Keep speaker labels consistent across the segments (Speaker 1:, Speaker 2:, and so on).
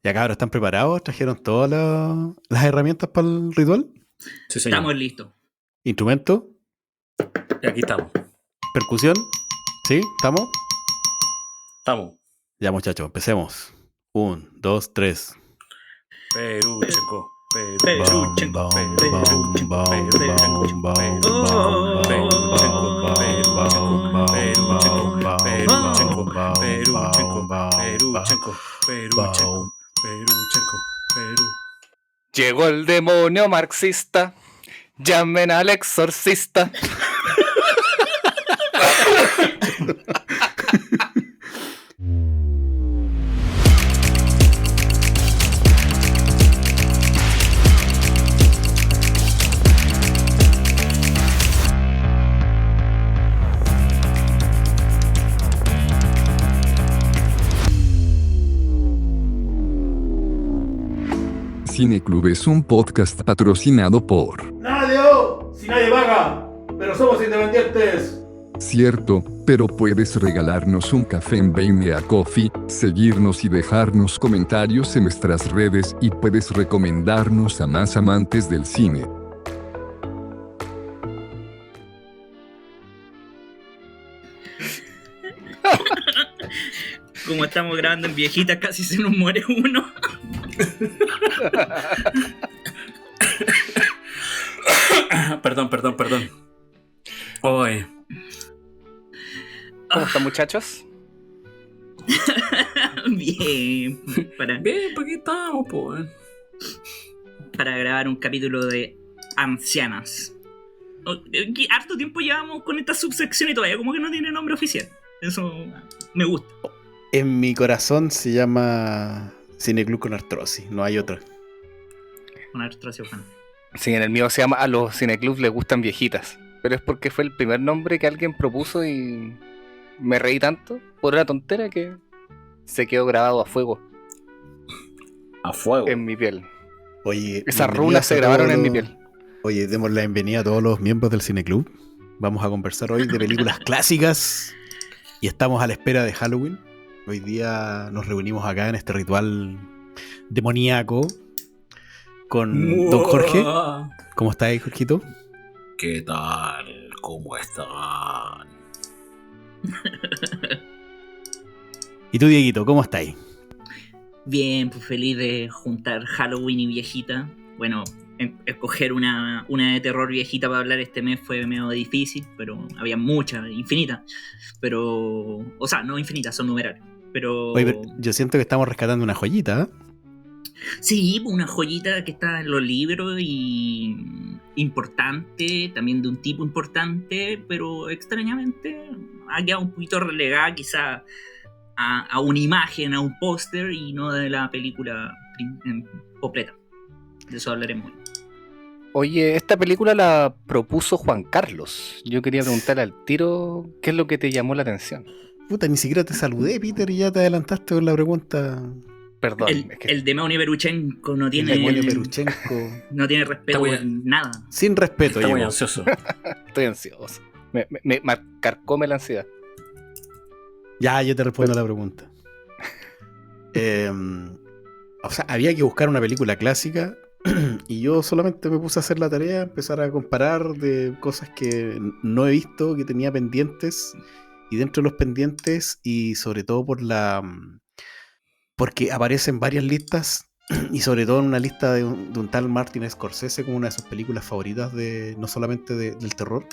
Speaker 1: Ya cabros, ¿están preparados? ¿Trajeron todas las herramientas para el ritual?
Speaker 2: Sí, señor.
Speaker 3: Estamos listos.
Speaker 1: ¿Instrumento?
Speaker 2: Y aquí estamos.
Speaker 1: ¿Percusión? ¿Sí? ¿Estamos?
Speaker 2: Estamos.
Speaker 1: Ya muchachos, empecemos. 1, 2, 3.
Speaker 2: Perú, Checo. Perú,
Speaker 3: Perúchenko, Perúchenko, Perúchenko,
Speaker 2: Perú.
Speaker 4: Llegó el demonio marxista. Llamen al exorcista.
Speaker 5: Cineclub es un podcast patrocinado por...
Speaker 6: ¡Radio! Si nadie paga, pero somos independientes.
Speaker 5: Cierto, pero puedes regalarnos un café en Buy Me a Coffee, seguirnos y dejarnos comentarios en nuestras redes y puedes recomendarnos a más amantes del cine.
Speaker 3: Como estamos grabando en viejitas, casi se nos muere uno.
Speaker 2: Perdón. Oye,
Speaker 4: ¿Cómo están, muchachos?
Speaker 3: Bien.
Speaker 2: bien, ¿por qué estamos, po?
Speaker 3: Para grabar un capítulo de Ancianas. Harto tiempo llevamos con esta subsección y todavía como que no tiene nombre oficial. Eso me gusta.
Speaker 1: En mi corazón se llama Cineclub con artrosis, no hay otra.
Speaker 3: Con artrosis, Juan.
Speaker 4: Sí, en el mío se llama A los cineclubs les gustan viejitas. Pero es porque fue el primer nombre que alguien propuso y me reí tanto por una tontera que se quedó grabado a fuego
Speaker 2: A fuego.
Speaker 4: en mi piel.
Speaker 1: Oye,
Speaker 4: Esas
Speaker 1: bienvenidos
Speaker 4: runas se
Speaker 1: a
Speaker 4: grabaron
Speaker 1: todos
Speaker 4: en mi
Speaker 1: los-
Speaker 4: piel.
Speaker 1: Oye, demos la bienvenida a todos los miembros del Cineclub. Vamos a conversar hoy de películas clásicas y estamos a la espera de Halloween. Hoy día nos reunimos acá en este ritual demoníaco con don Jorge. ¿Cómo está ahí, Jorgito?
Speaker 2: ¿Qué tal? ¿Cómo están?
Speaker 1: Y tú, Dieguito, ¿cómo está ahí?
Speaker 3: Bien, pues feliz de juntar Halloween y viejita. Bueno, escoger una de terror viejita para hablar este mes fue medio difícil, pero había muchas, infinitas. Pero, o sea, no infinitas, son numerales. Pero,
Speaker 1: Oye, pero yo siento que estamos rescatando una joyita, ¿eh?
Speaker 3: sí, una joyita que está en los libros y importante, también de un tipo importante, pero extrañamente ha quedado un poquito relegada quizá a una imagen, a un póster y no de la película completa. De eso hablaremos hoy.
Speaker 4: Oye, esta película la propuso Juan Carlos. Yo quería preguntarle al tiro qué es lo que te llamó la atención.
Speaker 1: Puta, ni siquiera te saludé, Peter, y ya te adelantaste con la pregunta.
Speaker 4: Perdón,
Speaker 3: El,
Speaker 4: es que
Speaker 3: el demonio Peruchenko no
Speaker 1: El
Speaker 3: tiene,
Speaker 1: demonio Peruchenko.
Speaker 3: no tiene respeto
Speaker 2: Está
Speaker 3: por
Speaker 2: muy-
Speaker 3: nada.
Speaker 1: Sin respeto,
Speaker 2: Está muy
Speaker 1: llegó.
Speaker 2: ansioso.
Speaker 4: estoy ansioso. Me carcome la ansiedad.
Speaker 1: Ya, yo te respondo a la pregunta. O sea, había que buscar una película clásica y yo solamente me puse a hacer la tarea, empezar a comparar de cosas que no he visto, que tenía pendientes, y dentro de los pendientes, y sobre todo porque aparecen varias listas, y sobre todo en una lista de un tal Martin Scorsese como una de sus películas favoritas, no solamente del terror,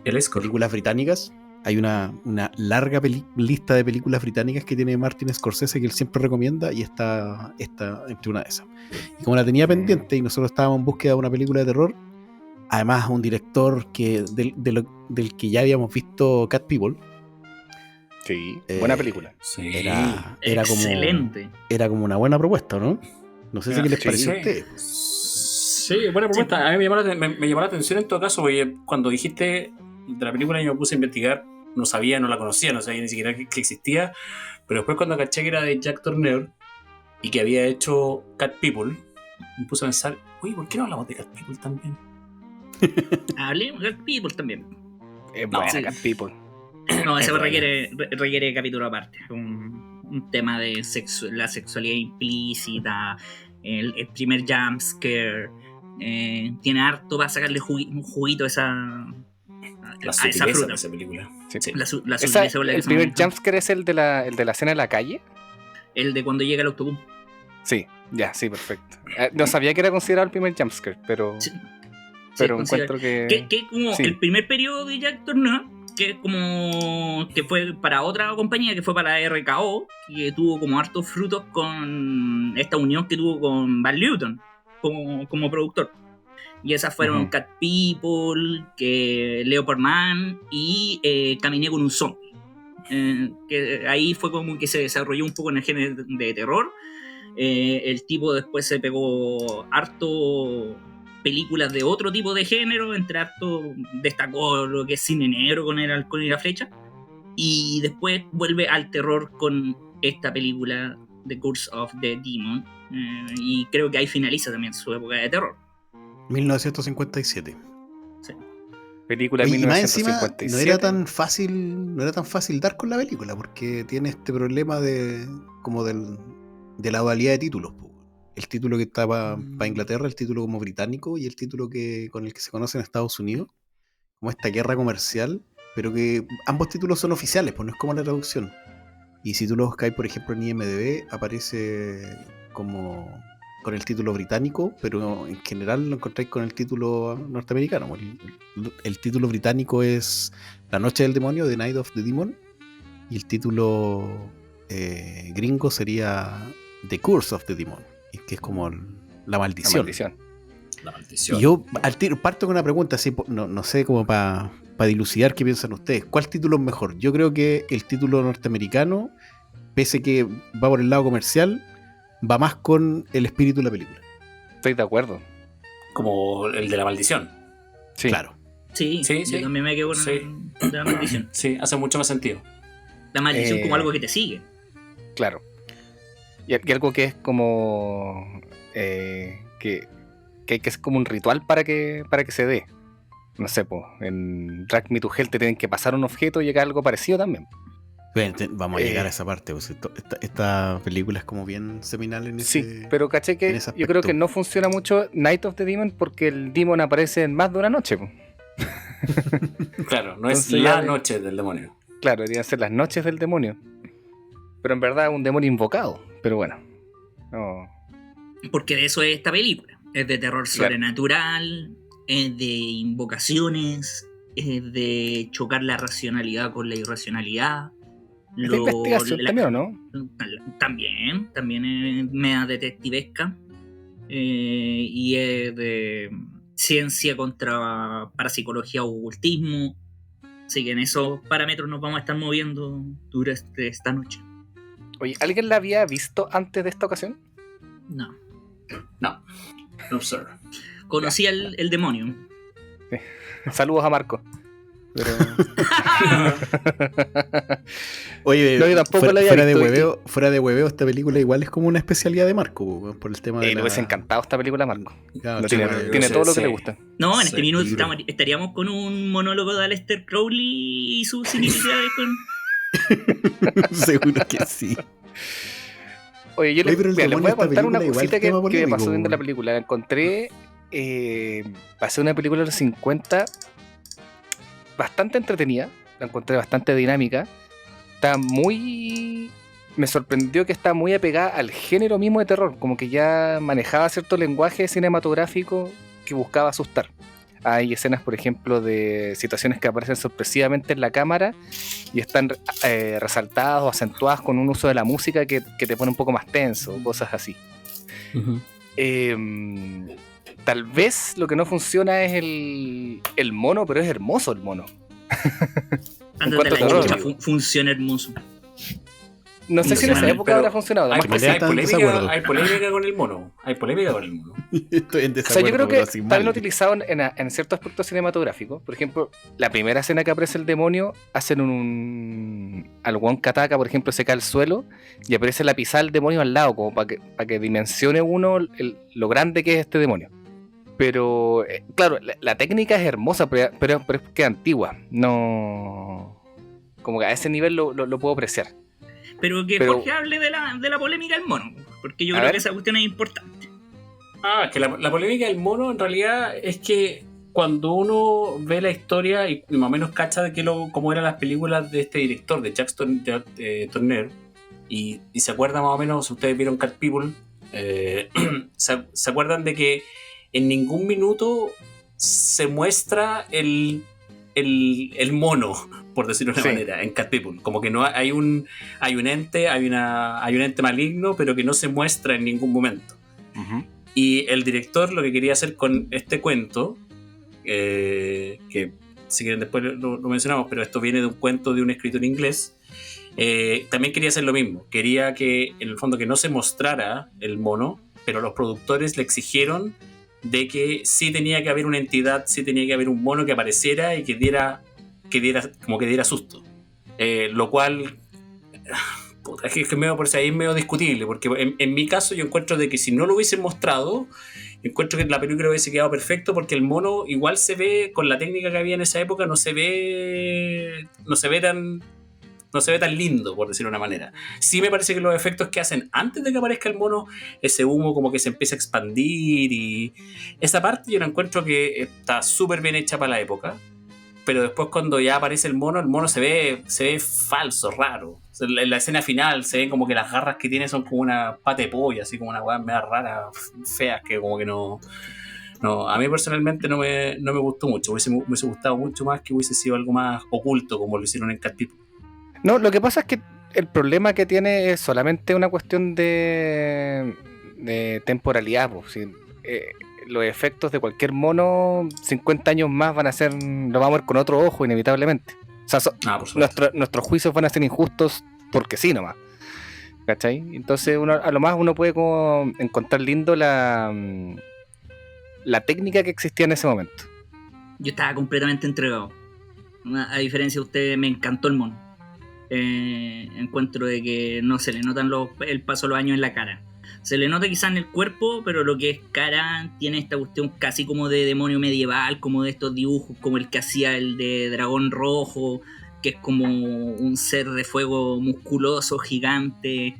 Speaker 2: El escort.
Speaker 1: películas británicas. Hay una larga lista de películas británicas que tiene Martin Scorsese que él siempre recomienda, y está entre una de esas. Y como la tenía pendiente y nosotros estábamos en búsqueda de una película de terror, además un director del que ya habíamos visto Cat People,
Speaker 4: Sí, buena película.
Speaker 2: Sí.
Speaker 1: era
Speaker 3: Excelente.
Speaker 1: era como una buena propuesta, ¿no? No sé si qué les
Speaker 4: Sí.
Speaker 1: pareció a ustedes.
Speaker 2: Sí, buena propuesta. A mí me llamó la atención en todo caso, porque cuando dijiste de la película yo me puse a investigar, no sabía, no la conocía, no sabía ni siquiera que existía, pero después cuando caché que era de Jack Turner y que había hecho Cat People, me puse a pensar, oye, ¿por qué no hablamos de Cat People también?
Speaker 3: Hablemos de People también.
Speaker 4: Es
Speaker 2: No,
Speaker 4: buena
Speaker 3: sí.
Speaker 4: Cat People.
Speaker 3: No, eso
Speaker 2: Es
Speaker 3: requiere capítulo aparte. un tema de la sexualidad implícita, el primer jumpscare. Tiene harto para sacarle un juguito a esa
Speaker 2: sutileza
Speaker 3: fruta.
Speaker 2: de esa película.
Speaker 4: Sí.
Speaker 2: Sí.
Speaker 3: La sutileza con la que
Speaker 4: El
Speaker 3: se
Speaker 4: primer
Speaker 3: maneja.
Speaker 4: jumpscare es el de la escena en la calle.
Speaker 3: El de cuando llega el autobús.
Speaker 4: Sí, ya, sí, perfecto. No sabía que era considerado el primer jumpscare, pero,
Speaker 3: Sí.
Speaker 4: pero
Speaker 3: Sí,
Speaker 4: encuentro que...
Speaker 3: que como
Speaker 4: sí.
Speaker 3: el primer periodo de Jack Turner, que como que fue para otra compañía, que fue para RKO, que tuvo como hartos frutos con esta unión que tuvo con Van Newton como productor. Y esas fueron
Speaker 4: Ujú.
Speaker 3: Cat People, que Leopard Man y Caminé con un zombie. Que ahí fue como que se desarrolló un poco en el género de terror. El tipo después se pegó harto películas de otro tipo de género, entre harto destacó lo que es cine negro con El halcón y la flecha, y después vuelve al terror con esta película The Curse of the Demon, y creo que ahí finaliza también su época de terror.
Speaker 1: 1957.
Speaker 4: Película
Speaker 1: Oye, y más encima
Speaker 4: 1957.
Speaker 1: no era tan fácil dar con la película, porque tiene este problema de la dualidad de títulos, po. El título que está para Inglaterra, el título como británico, y el título con el que se conoce en Estados Unidos, como esta guerra comercial, pero que ambos títulos son oficiales, pues no es como la traducción. Y si tú lo buscáis, por ejemplo, en IMDb, aparece como con el título británico, pero en general lo encontráis con el título norteamericano. El título británico es La Noche del Demonio, The Night of the Demon, y el título gringo sería The Curse of the Demon, que es como la
Speaker 4: La
Speaker 1: maldición.
Speaker 4: maldición.
Speaker 2: La maldición.
Speaker 1: Y yo al tiro parto con una pregunta, así, no sé, como para dilucidar qué piensan ustedes. ¿Cuál título es mejor? Yo creo que el título norteamericano, pese que va por el lado comercial, va más con el espíritu de la película.
Speaker 4: Estoy de acuerdo.
Speaker 2: Como el de la maldición.
Speaker 4: Sí.
Speaker 1: Claro.
Speaker 3: Sí,
Speaker 2: Sí,
Speaker 3: yo
Speaker 2: sí.
Speaker 3: también me quedo con
Speaker 2: Sí.
Speaker 3: el de la maldición.
Speaker 2: Sí, hace mucho más sentido.
Speaker 3: La maldición como algo que te sigue.
Speaker 4: Claro. Y algo que es como... que es como un ritual para que se dé. No sé, pues, en Drag Me to Hell te tienen que pasar un objeto y llega algo parecido también.
Speaker 1: Vamos a llegar a esa parte. Pues, esta película es como bien seminal en ese.
Speaker 4: Sí, pero caché
Speaker 1: en
Speaker 4: que
Speaker 1: ese
Speaker 4: yo creo
Speaker 1: aspecto.
Speaker 4: que no funciona mucho Night of the Demon porque el demon aparece en más de una noche. Po.
Speaker 2: Claro, no es
Speaker 4: Entonces
Speaker 2: la
Speaker 4: ya-
Speaker 2: noche del demonio.
Speaker 4: Claro, deberían ser las noches del demonio. Pero en verdad es un demonio invocado. Pero bueno. No.
Speaker 3: Porque de eso es esta película. Es de terror sobrenatural, es de invocaciones, es de chocar la racionalidad con la irracionalidad.
Speaker 4: Es de investigación también, ¿o no?
Speaker 3: También es media detectivesca. Y es de ciencia contra parapsicología o ocultismo. Así que en esos parámetros nos vamos a estar moviendo durante esta noche.
Speaker 4: Oye, ¿alguien la había visto antes de esta ocasión?
Speaker 3: No.
Speaker 2: No, sir.
Speaker 3: Conocí el demonio.
Speaker 4: Saludos a Marco. Pero...
Speaker 1: Oye,
Speaker 4: No, yo tampoco la había visto.
Speaker 1: fuera de hueveo, esta película igual es como una especialidad de Marco, po, por el tema de
Speaker 4: Le hubiese encantado esta película, Marco.
Speaker 1: Claro,
Speaker 4: No,
Speaker 1: sí,
Speaker 4: tiene
Speaker 1: bueno,
Speaker 4: tiene
Speaker 2: sí,
Speaker 4: todo lo que
Speaker 2: sí.
Speaker 4: le gusta.
Speaker 3: No, en
Speaker 2: Sí,
Speaker 3: este minuto
Speaker 1: libro.
Speaker 3: estaríamos con un monólogo de Aleister Crowley y sus similitudes con...
Speaker 1: seguro que sí.
Speaker 4: Oye, yo
Speaker 1: Oye, pero el
Speaker 4: les voy a
Speaker 1: demonio de esta
Speaker 4: contar una
Speaker 1: película igual
Speaker 4: cosita
Speaker 1: es tema
Speaker 4: que me
Speaker 1: polémico,
Speaker 4: pasó viendo la
Speaker 1: weón.
Speaker 4: película. La encontré, pasé una película de los 50 bastante entretenida, la encontré bastante dinámica. Está muy... Me sorprendió que está muy apegada al género mismo de terror, como que ya manejaba cierto lenguaje cinematográfico que buscaba asustar. Hay escenas, por ejemplo, de situaciones que aparecen sorpresivamente en la cámara y están resaltadas o acentuadas con un uso de la música que te pone un poco más tenso, cosas así. Tal vez lo que no funciona es el mono, pero es hermoso el mono.
Speaker 3: Ándate
Speaker 4: cuanto
Speaker 3: a la
Speaker 4: a terror,
Speaker 3: chucha,
Speaker 4: digo.
Speaker 3: funciona hermoso.
Speaker 4: No sé si en esa
Speaker 3: Pero-
Speaker 4: época habrá funcionado.
Speaker 2: Hay,
Speaker 4: Además,
Speaker 1: Marco,
Speaker 2: hay
Speaker 1: ya está en desacuerdo.
Speaker 2: polémica con el mono. Hay polémica con el mono.
Speaker 1: Estoy en
Speaker 4: o sea,
Speaker 1: desacuerdo,
Speaker 4: yo creo que
Speaker 1: pero así
Speaker 4: está bien
Speaker 1: mal.
Speaker 4: utilizado en ciertos aspectos cinematográficos. Por ejemplo, la primera escena que aparece el demonio, hacen al guan que ataca, por ejemplo, se cae al suelo y aparece la pisada del demonio al lado, como para que dimensione uno lo grande que es este demonio. Pero, claro, la técnica es hermosa, pero es que es antigua. No... Como que a ese nivel lo puedo apreciar.
Speaker 3: Pero que
Speaker 4: Pero-
Speaker 3: Jorge hable de la polémica del mono, porque yo
Speaker 4: A
Speaker 3: creo
Speaker 4: ver.
Speaker 3: que esa cuestión es importante.
Speaker 2: Que la polémica del mono en realidad es que cuando uno ve la historia y más o menos cacha de cómo eran las películas de este director, de Jacques Tourneur, y se acuerda más o menos, si ustedes vieron Cat People, se acuerdan de que en ningún minuto se muestra el mono, por decirlo de una
Speaker 4: Sí.
Speaker 2: manera, en Cat People. Como que no hay un ente, hay un ente maligno, pero que no se muestra en ningún momento.
Speaker 4: Ujú.
Speaker 2: Y el director lo que quería hacer con este cuento, que si quieren después lo mencionamos, pero esto viene de un cuento de un escritor inglés, también quería hacer lo mismo. Quería que, en el fondo, que no se mostrara el mono, pero los productores le exigieron de que sí tenía que haber una entidad, sí tenía que haber un mono que apareciera y que diera susto. Lo cual... Puta, es que medio por ahí es medio discutible, porque en mi caso yo encuentro de que si no lo hubiesen mostrado, encuentro que la película hubiese quedado perfecto, porque el mono igual se ve, con la técnica que había en esa época, no se ve tan lindo, por decirlo de una manera. Sí me parece que los efectos que hacen antes de que aparezca el mono, ese humo como que se empieza a expandir, y esa parte yo la encuentro que está súper bien hecha para la época. Pero después cuando ya aparece el mono se ve falso, raro. O sea, en la escena final se ven como que las garras que tiene son como una pata de pollo, así como una weá media rara, feas, que como que no... A mí personalmente no me gustó mucho. Me hubiese gustado mucho más que hubiese sido algo más oculto, como lo hicieron en Cat People.
Speaker 4: No, lo que pasa es que el problema que tiene es solamente una cuestión de temporalidad. Pues. Sí, los efectos de cualquier mono, 50 años más van a ser, lo vamos a ver con otro ojo inevitablemente. O sea,
Speaker 2: Por supuesto.
Speaker 4: nuestros juicios van a ser injustos porque sí nomás. ¿Cachai? Entonces a lo más uno puede como encontrar lindo la técnica que existía en ese momento.
Speaker 3: Yo estaba completamente entregado. A diferencia de ustedes, me encantó el mono. Encuentro de que no se le notan el paso de los años en la cara. Se le nota quizás en el cuerpo, pero lo que es cara tiene esta cuestión casi como de demonio medieval, como de estos dibujos, como el que hacía el de Dragón Rojo, que es como un ser de fuego musculoso, gigante,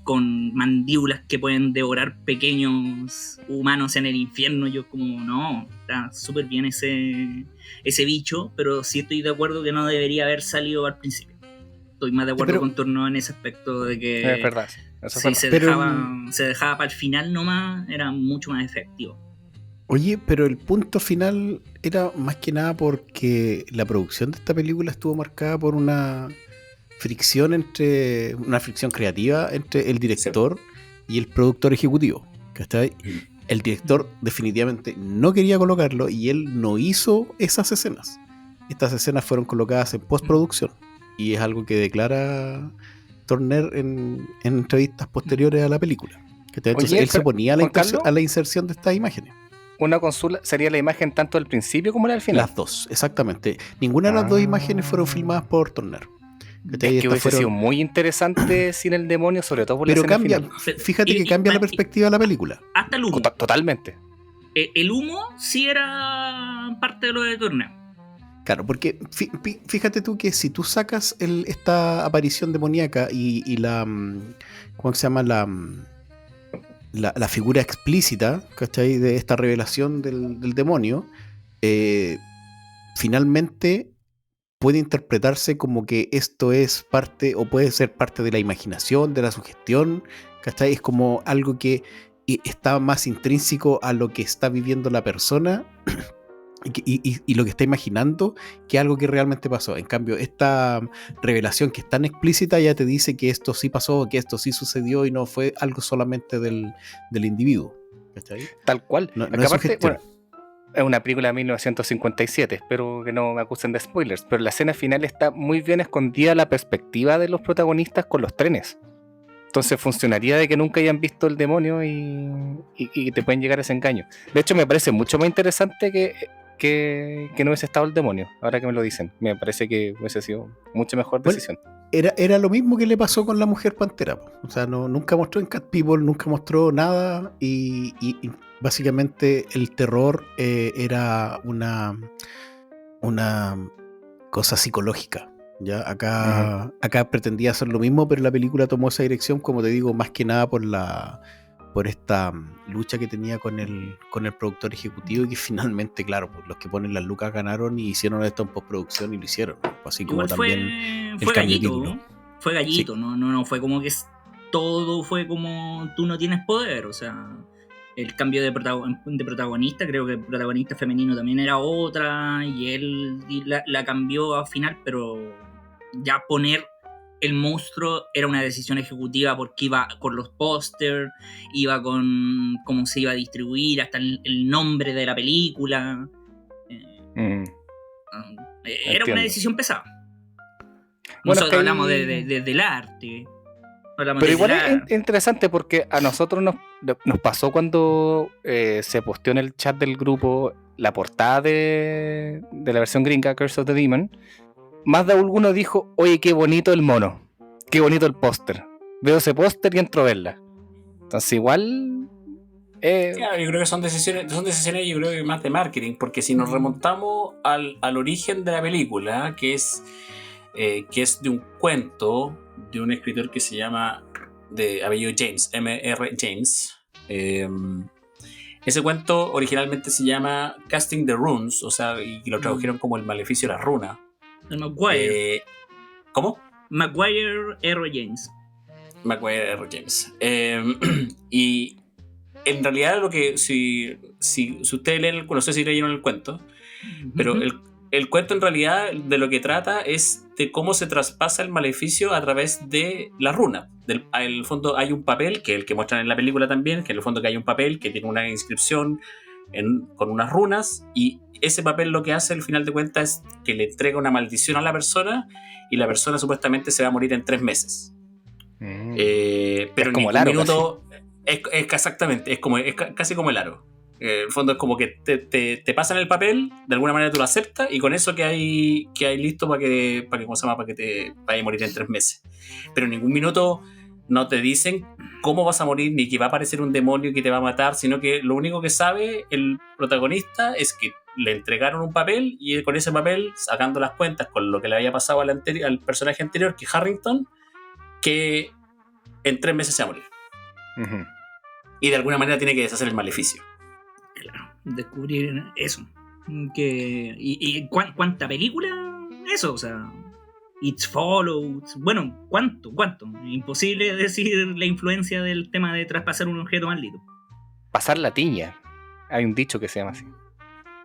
Speaker 3: con mandíbulas que pueden devorar pequeños humanos en el infierno. Yo como, no, está súper bien ese bicho, pero sí estoy de acuerdo que no debería haber salido al principio. Estoy más de acuerdo
Speaker 1: Pero-
Speaker 3: con Tourneur en ese aspecto de que
Speaker 4: Es verdad. Eso
Speaker 3: si
Speaker 4: es
Speaker 3: se
Speaker 4: verdad.
Speaker 3: dejaba para el final nomás, era mucho más efectivo.
Speaker 1: Oye, pero el punto final era más que nada porque la producción de esta película estuvo marcada por una fricción creativa entre el director y el productor ejecutivo. ¿Cachai? El director definitivamente no quería colocarlo y él no hizo esas escenas. Estas escenas fueron colocadas en postproducción y es algo que declara Turner en entrevistas posteriores a la película. ¿Cachai? Entonces
Speaker 4: Oye,
Speaker 1: él se
Speaker 4: pero,
Speaker 1: oponía
Speaker 4: Juan Carlos,
Speaker 1: a la inserción de estas imágenes.
Speaker 4: una consola sería la imagen tanto al principio como al final.
Speaker 1: Las dos, exactamente. Ninguna de las dos imágenes fueron filmadas por Turner. ¿Cachai?
Speaker 4: Es que
Speaker 1: Estas
Speaker 4: hubiese sido
Speaker 1: fueron-
Speaker 4: muy interesante sin el demonio, sobre todo por la
Speaker 1: Pero
Speaker 4: escena
Speaker 1: cambia,
Speaker 4: final.
Speaker 1: fíjate que cambia la perspectiva de la película.
Speaker 3: Hasta el humo.
Speaker 4: Totalmente.
Speaker 3: El humo sí era parte de lo de Tourneur.
Speaker 1: Claro, porque fíjate tú que si tú sacas esta aparición demoníaca y la... ¿Cómo se llama? La figura explícita, ¿cachai? De esta revelación del demonio, finalmente puede interpretarse como que esto es parte, o puede ser parte de la imaginación, de la sugestión, ¿cachai? Es como algo que está más intrínseco a lo que está viviendo la persona y lo que está imaginando que algo que realmente pasó. En cambio, esta revelación que es tan explícita ya te dice que esto sí pasó, que esto sí sucedió y no fue algo solamente del individuo. ¿Cachai?
Speaker 4: Tal cual.
Speaker 1: No
Speaker 4: Acá
Speaker 1: es
Speaker 4: aparte,
Speaker 1: sugestión.
Speaker 4: bueno, es una película de 1957, espero que no me acusen de spoilers, pero la escena final está muy bien escondida la perspectiva de los protagonistas con los trenes. Entonces funcionaría de que nunca hayan visto el demonio y te pueden llegar a ese engaño. De hecho, me parece mucho más interesante que no hubiese estado el demonio, ahora que me lo dicen. Me parece que hubiese sido mucho mejor
Speaker 1: Bueno,
Speaker 4: decisión.
Speaker 1: Era lo mismo que le pasó con la Mujer Pantera. Po. O sea, nunca mostró en Cat People, nunca mostró nada y básicamente el terror era una cosa psicológica. Ya, acá pretendía hacer lo mismo, pero la película tomó esa dirección, como te digo, más que nada por esta lucha que tenía con el productor ejecutivo, y que finalmente, claro, pues, los que ponen las lucas ganaron y hicieron esto en postproducción y lo hicieron, ¿no? Así como
Speaker 3: Igual
Speaker 1: también el
Speaker 3: fue
Speaker 1: cambio de
Speaker 3: gallito,
Speaker 1: título.
Speaker 3: ¿no? Fue gallito,
Speaker 1: Sí.
Speaker 3: no fue como que todo fue como tú no tienes poder, o sea, el cambio de protagonista, creo que el protagonista femenino también era otra, y él la cambió al final, pero ya poner el monstruo era una decisión ejecutiva porque iba con los pósters, iba con cómo se iba a distribuir, hasta el nombre de la película.
Speaker 4: Mm,
Speaker 3: Era una
Speaker 4: entiendo.
Speaker 3: decisión pesada.
Speaker 4: Bueno,
Speaker 3: Nosotros hablamos del arte. Hablamos
Speaker 4: Pero
Speaker 3: desde
Speaker 4: igual
Speaker 3: la...
Speaker 4: es interesante porque a nosotros nos pasó cuando se posteó en el chat del grupo la portada de la versión gringa, Curse of the Demon. Más de alguno dijo, oye, qué bonito el mono, qué bonito el póster. Veo ese póster y entro a verla. Entonces igual...
Speaker 2: Claro, yo creo que son decisiones yo creo que más de marketing, porque si nos remontamos al origen de la película, que es de un cuento de un escritor que se llama, de apellido James, M.R. James. Ese cuento originalmente se llama Casting the Runes, o sea, y lo tradujeron como el maleficio de la runa.
Speaker 3: El Maguire.
Speaker 2: ¿Cómo?
Speaker 3: Maguire R. James.
Speaker 2: Maguire R. James. Y en realidad lo que, si ustedes leen, no sé si leyeron el cuento, pero el cuento en realidad de lo que trata es de cómo se traspasa el maleficio a través de la runa. En el fondo hay un papel, que es el que muestran en la película también, que en el fondo que hay un papel que tiene una inscripción con unas runas, y ese papel lo que hace al final de cuentas es que le entrega una maldición a la persona, y la persona supuestamente se va a morir en 3 meses. Pero
Speaker 4: es como
Speaker 2: en
Speaker 4: el aro,
Speaker 2: ningún minuto es exactamente, es casi como el aro. En el fondo es como que te pasan el papel, de alguna manera tú lo aceptas, y con eso que hay listo para que ¿cómo se llama? Para que te vayas a morir en 3 meses. Pero en ningún minuto no te dicen cómo vas a morir, ni que va a aparecer un demonio que te va a matar, sino que lo único que sabe el protagonista es que le entregaron un papel, y con ese papel, sacando las cuentas con lo que le había pasado al personaje anterior, que es Harrington, que en 3 meses se va a morir.
Speaker 4: Uh-huh.
Speaker 2: Y de alguna manera tiene que deshacer el maleficio.
Speaker 3: Claro, descubrir eso. ¿Cuánta película? Eso, o sea, It Follows. Bueno, ¿cuánto? Imposible decir la influencia del tema de traspasar un objeto maldito.
Speaker 4: Pasar la tiña. Hay un dicho que se llama así.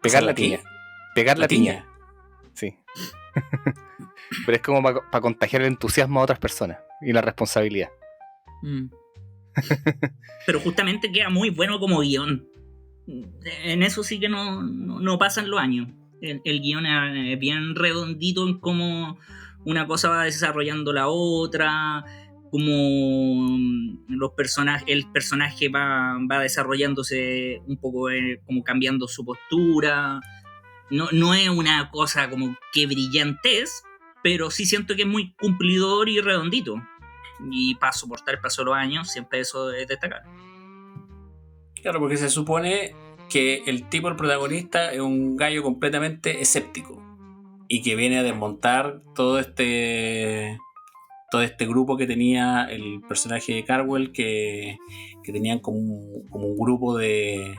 Speaker 4: Pegar la tiña. Pegar la tiña. Sí. Pero es como para contagiar el entusiasmo a otras personas y la responsabilidad.
Speaker 3: Pero justamente queda muy bueno como guión. En eso sí que no pasan los años. El guión es bien redondito en cómo una cosa va desarrollando la otra, como el personaje va desarrollándose un poco, como cambiando su postura. No es una cosa como que brillante es, pero sí siento que es muy cumplidor y redondito. Y para soportar el paso de los años, siempre eso es destacar.
Speaker 2: Claro, porque se supone que el protagonista, es un gallo completamente escéptico y que viene a desmontar todo este grupo que tenía el personaje de Carwell, que tenían como un grupo de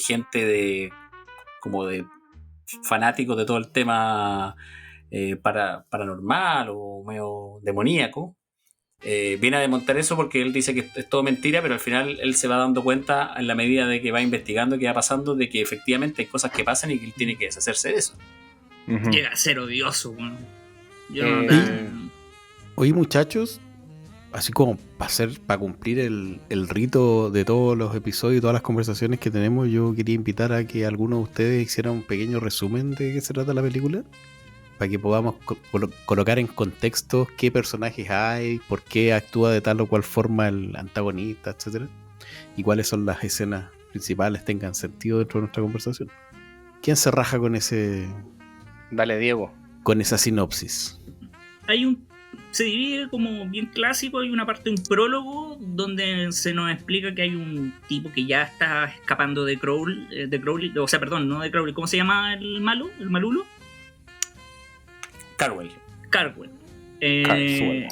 Speaker 2: gente como de fanáticos de todo el tema paranormal o medio demoníaco. Viene a desmontar eso porque él dice que es todo mentira, pero al final él se va dando cuenta en la medida de que va investigando qué va pasando, de que efectivamente hay cosas que pasan y que él tiene que deshacerse de eso.
Speaker 4: Uh-huh.
Speaker 3: Llega a ser odioso, bueno.
Speaker 1: Oye, muchachos, así como para cumplir el rito de todos los episodios y todas las conversaciones que tenemos, yo quería invitar a que alguno de ustedes hiciera un pequeño resumen de qué se trata la película, para que podamos colocar en contexto qué personajes hay, por qué actúa de tal o cual forma el antagonista, etcétera, y cuáles son las escenas principales, tengan sentido dentro de nuestra conversación. ¿Quién se raja con ese?
Speaker 4: Dale, Diego.
Speaker 1: Con esa sinopsis.
Speaker 3: Se divide como bien clásico. Hay una parte, un prólogo, donde se nos explica que hay un tipo que ya está escapando de Crowley, o sea, perdón, no de Crowley, ¿cómo se llama el malo? ¿El malulo? Carwell.
Speaker 4: Carswell.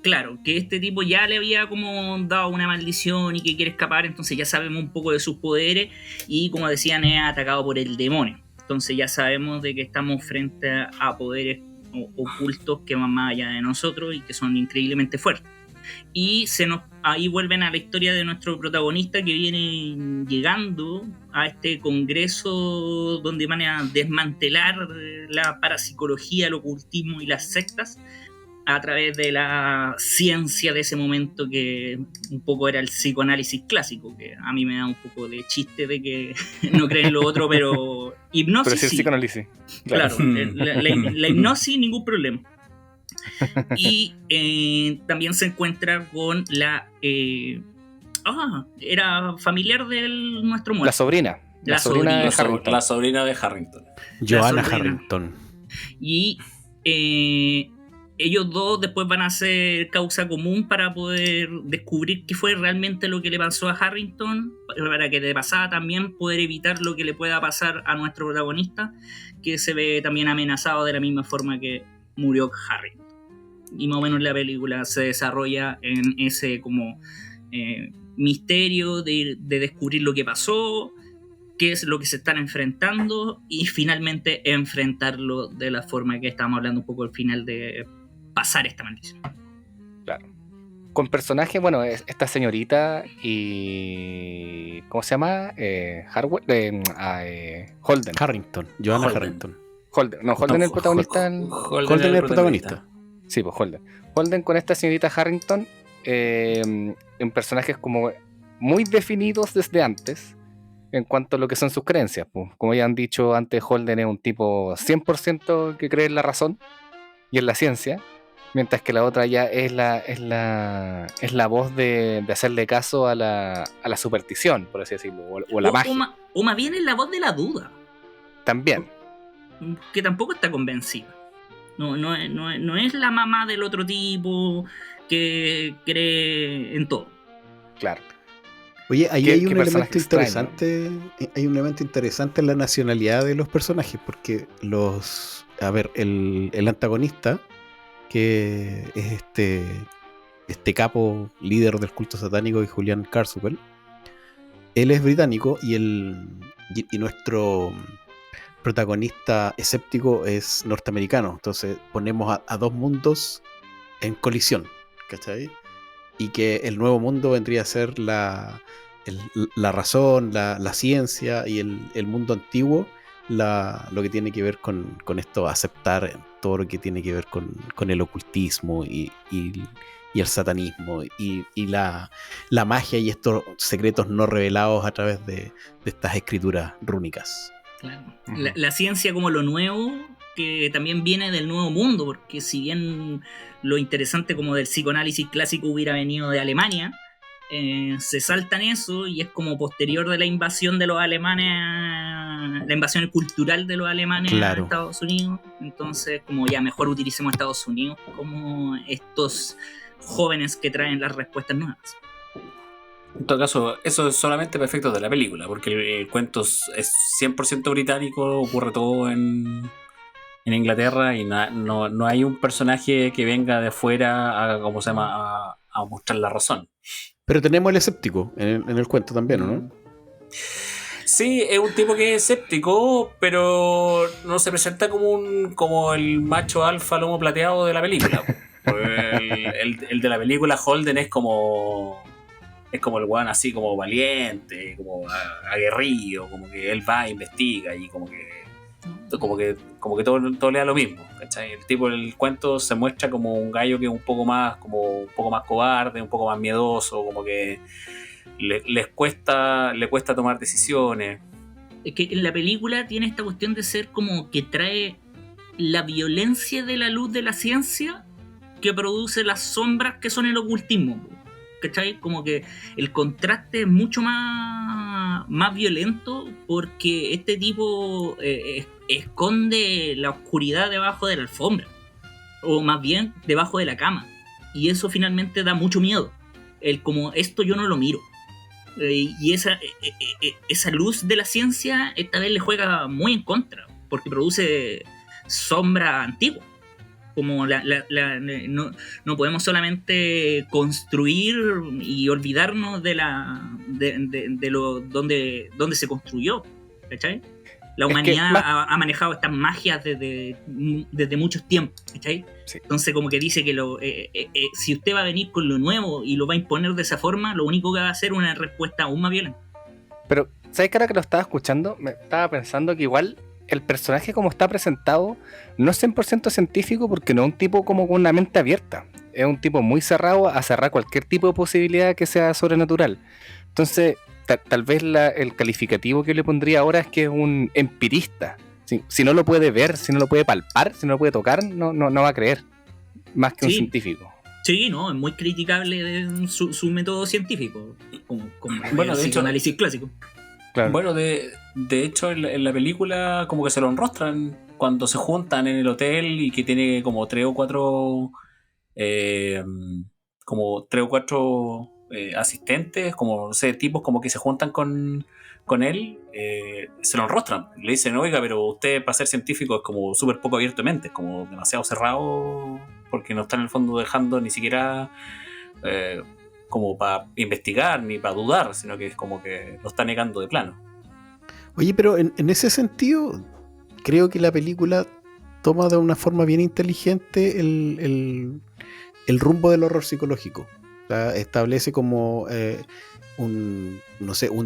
Speaker 3: Claro, que este tipo ya le había como dado una maldición y que quiere escapar, entonces ya sabemos un poco de sus poderes y como decían es atacado por el demonio. Entonces ya sabemos de que estamos frente a poderes ocultos que van más allá de nosotros y que son increíblemente fuertes. Y ahí vuelven a la historia de nuestro protagonista que viene llegando a este congreso donde van a desmantelar la parapsicología, el ocultismo y las sectas a través de la ciencia de ese momento, que un poco era el psicoanálisis clásico, que a mí me da un poco de chiste de que no creen lo otro, pero hipnosis
Speaker 4: Pero sí el
Speaker 3: sí.
Speaker 4: psicoanálisis.
Speaker 3: Claro, la hipnosis, ningún problema. Y también se encuentra con la... era familiar de nuestro muerto.
Speaker 4: La sobrina. La sobrina de Harrington.
Speaker 2: La sobrina de Harrington.
Speaker 1: Joanna
Speaker 3: sobrina.
Speaker 1: Harrington.
Speaker 3: Y ellos dos después van a ser causa común para poder descubrir qué fue realmente lo que le pasó a Harrington, para que de pasada también poder evitar lo que le pueda pasar a nuestro protagonista, que se ve también amenazado de la misma forma que murió Harrington. Y más o menos la película se desarrolla en ese como misterio de descubrir lo que pasó, qué es lo que se están enfrentando y finalmente enfrentarlo de la forma que estábamos hablando un poco al final de pasar esta maldición.
Speaker 4: Claro. Con personajes, bueno, esta señorita y... ¿cómo se llama? Holden.
Speaker 1: Harrington. Joanna Harrington.
Speaker 4: Holden es el protagonista.
Speaker 1: Holden es el protagonista.
Speaker 4: Sí, pues Holden. Holden con esta señorita Harrington en personajes como muy definidos desde antes en cuanto a lo que son sus creencias. Pues. Como ya han dicho antes, Holden es un tipo 100% que cree en la razón y en la ciencia, mientras que la otra ya es la voz de hacerle caso a la superstición, por así decirlo, o la magia.
Speaker 3: O más bien es la voz de la duda.
Speaker 4: También.
Speaker 3: Que tampoco está convencida. No es la mamá del otro tipo que cree en todo.
Speaker 4: Claro.
Speaker 1: Oye, ahí hay un elemento
Speaker 4: extraño.
Speaker 1: interesante. Hay un elemento interesante en la nacionalidad de los personajes, porque el antagonista, que es este capo líder del culto satánico, y Julian Carswell, él es británico y nuestro protagonista escéptico es norteamericano. Entonces ponemos a dos mundos en colisión, ¿cachai? Y que el nuevo mundo vendría a ser la razón, la ciencia, y el mundo antiguo lo que tiene que ver con esto, aceptar todo lo que tiene que ver con el ocultismo y el satanismo y la magia y estos secretos no revelados a través de estas escrituras rúnicas.
Speaker 3: Claro. La ciencia como lo nuevo, que también viene del nuevo mundo, porque si bien lo interesante como del psicoanálisis clásico hubiera venido de Alemania, se saltan eso y es como posterior de la invasión de los alemanes, la invasión cultural de los alemanes,
Speaker 1: claro,
Speaker 3: a Estados Unidos. Entonces como ya mejor utilicemos Estados Unidos como estos jóvenes que traen las respuestas nuevas.
Speaker 2: En todo caso, eso es solamente para efectos de la película, porque el cuento es 100% británico, ocurre todo en Inglaterra y no hay un personaje que venga de fuera a mostrar la razón.
Speaker 1: Pero tenemos el escéptico en el cuento también, ¿no?
Speaker 2: Sí, es un tipo que es escéptico, pero no se presenta como el macho alfa lomo plateado de la película. el de la película Holden es como el weón así como valiente, como aguerrido, como que él va, investiga y como que todo le da lo mismo, ¿cachai? El tipo del cuento se muestra como un gallo que es un poco más cobarde, un poco más miedoso, como que le cuesta tomar decisiones.
Speaker 3: Es que en la película tiene esta cuestión de ser como que trae la violencia de la luz de la ciencia que produce las sombras que son el ocultismo, ¿cachai? Como que el contraste es mucho más violento porque este tipo esconde la oscuridad debajo de la alfombra, o más bien debajo de la cama, y eso finalmente da mucho miedo. El como esto yo no lo miro, y esa luz de la ciencia esta vez le juega muy en contra porque produce sombra antigua, Como no podemos solamente construir y olvidarnos de lo donde se construyó, ¿cachai? La humanidad ha manejado estas magias desde muchos tiempos, ¿cachai?
Speaker 4: Sí.
Speaker 3: Entonces como que dice que si usted va a venir con lo nuevo y lo va a imponer de esa forma, lo único que va a hacer es una respuesta aún más violenta.
Speaker 4: Pero, ¿sabes que ahora que lo estaba escuchando? Me estaba pensando que igual el personaje como está presentado no es 100% científico, porque no es un tipo como con una mente abierta. Es un tipo muy cerrado a cerrar cualquier tipo de posibilidad que sea sobrenatural. Entonces, tal vez el calificativo que le pondría ahora es que es un empirista. Si no lo puede ver, si no lo puede palpar, si no lo puede tocar, no va a creer. Más que un científico.
Speaker 3: Sí, no, es muy criticable su método científico, como
Speaker 2: Bueno,
Speaker 3: el
Speaker 2: de hecho,
Speaker 3: psicoanálisis clásico.
Speaker 4: Claro.
Speaker 2: Bueno, de hecho en la película como que se lo enrostran cuando se juntan en el hotel y que tiene como tres o cuatro asistentes, como no sé, tipos como que se juntan con él, se lo enrostran. Le dicen, oiga, pero usted para ser científico es como súper poco abiertamente, es como demasiado cerrado, porque no está en el fondo dejando ni siquiera como para investigar ni para dudar, sino que es como que lo está negando de plano.
Speaker 1: Oye, pero en ese sentido, creo que la película toma de una forma bien inteligente el rumbo del horror psicológico. O sea, establece como un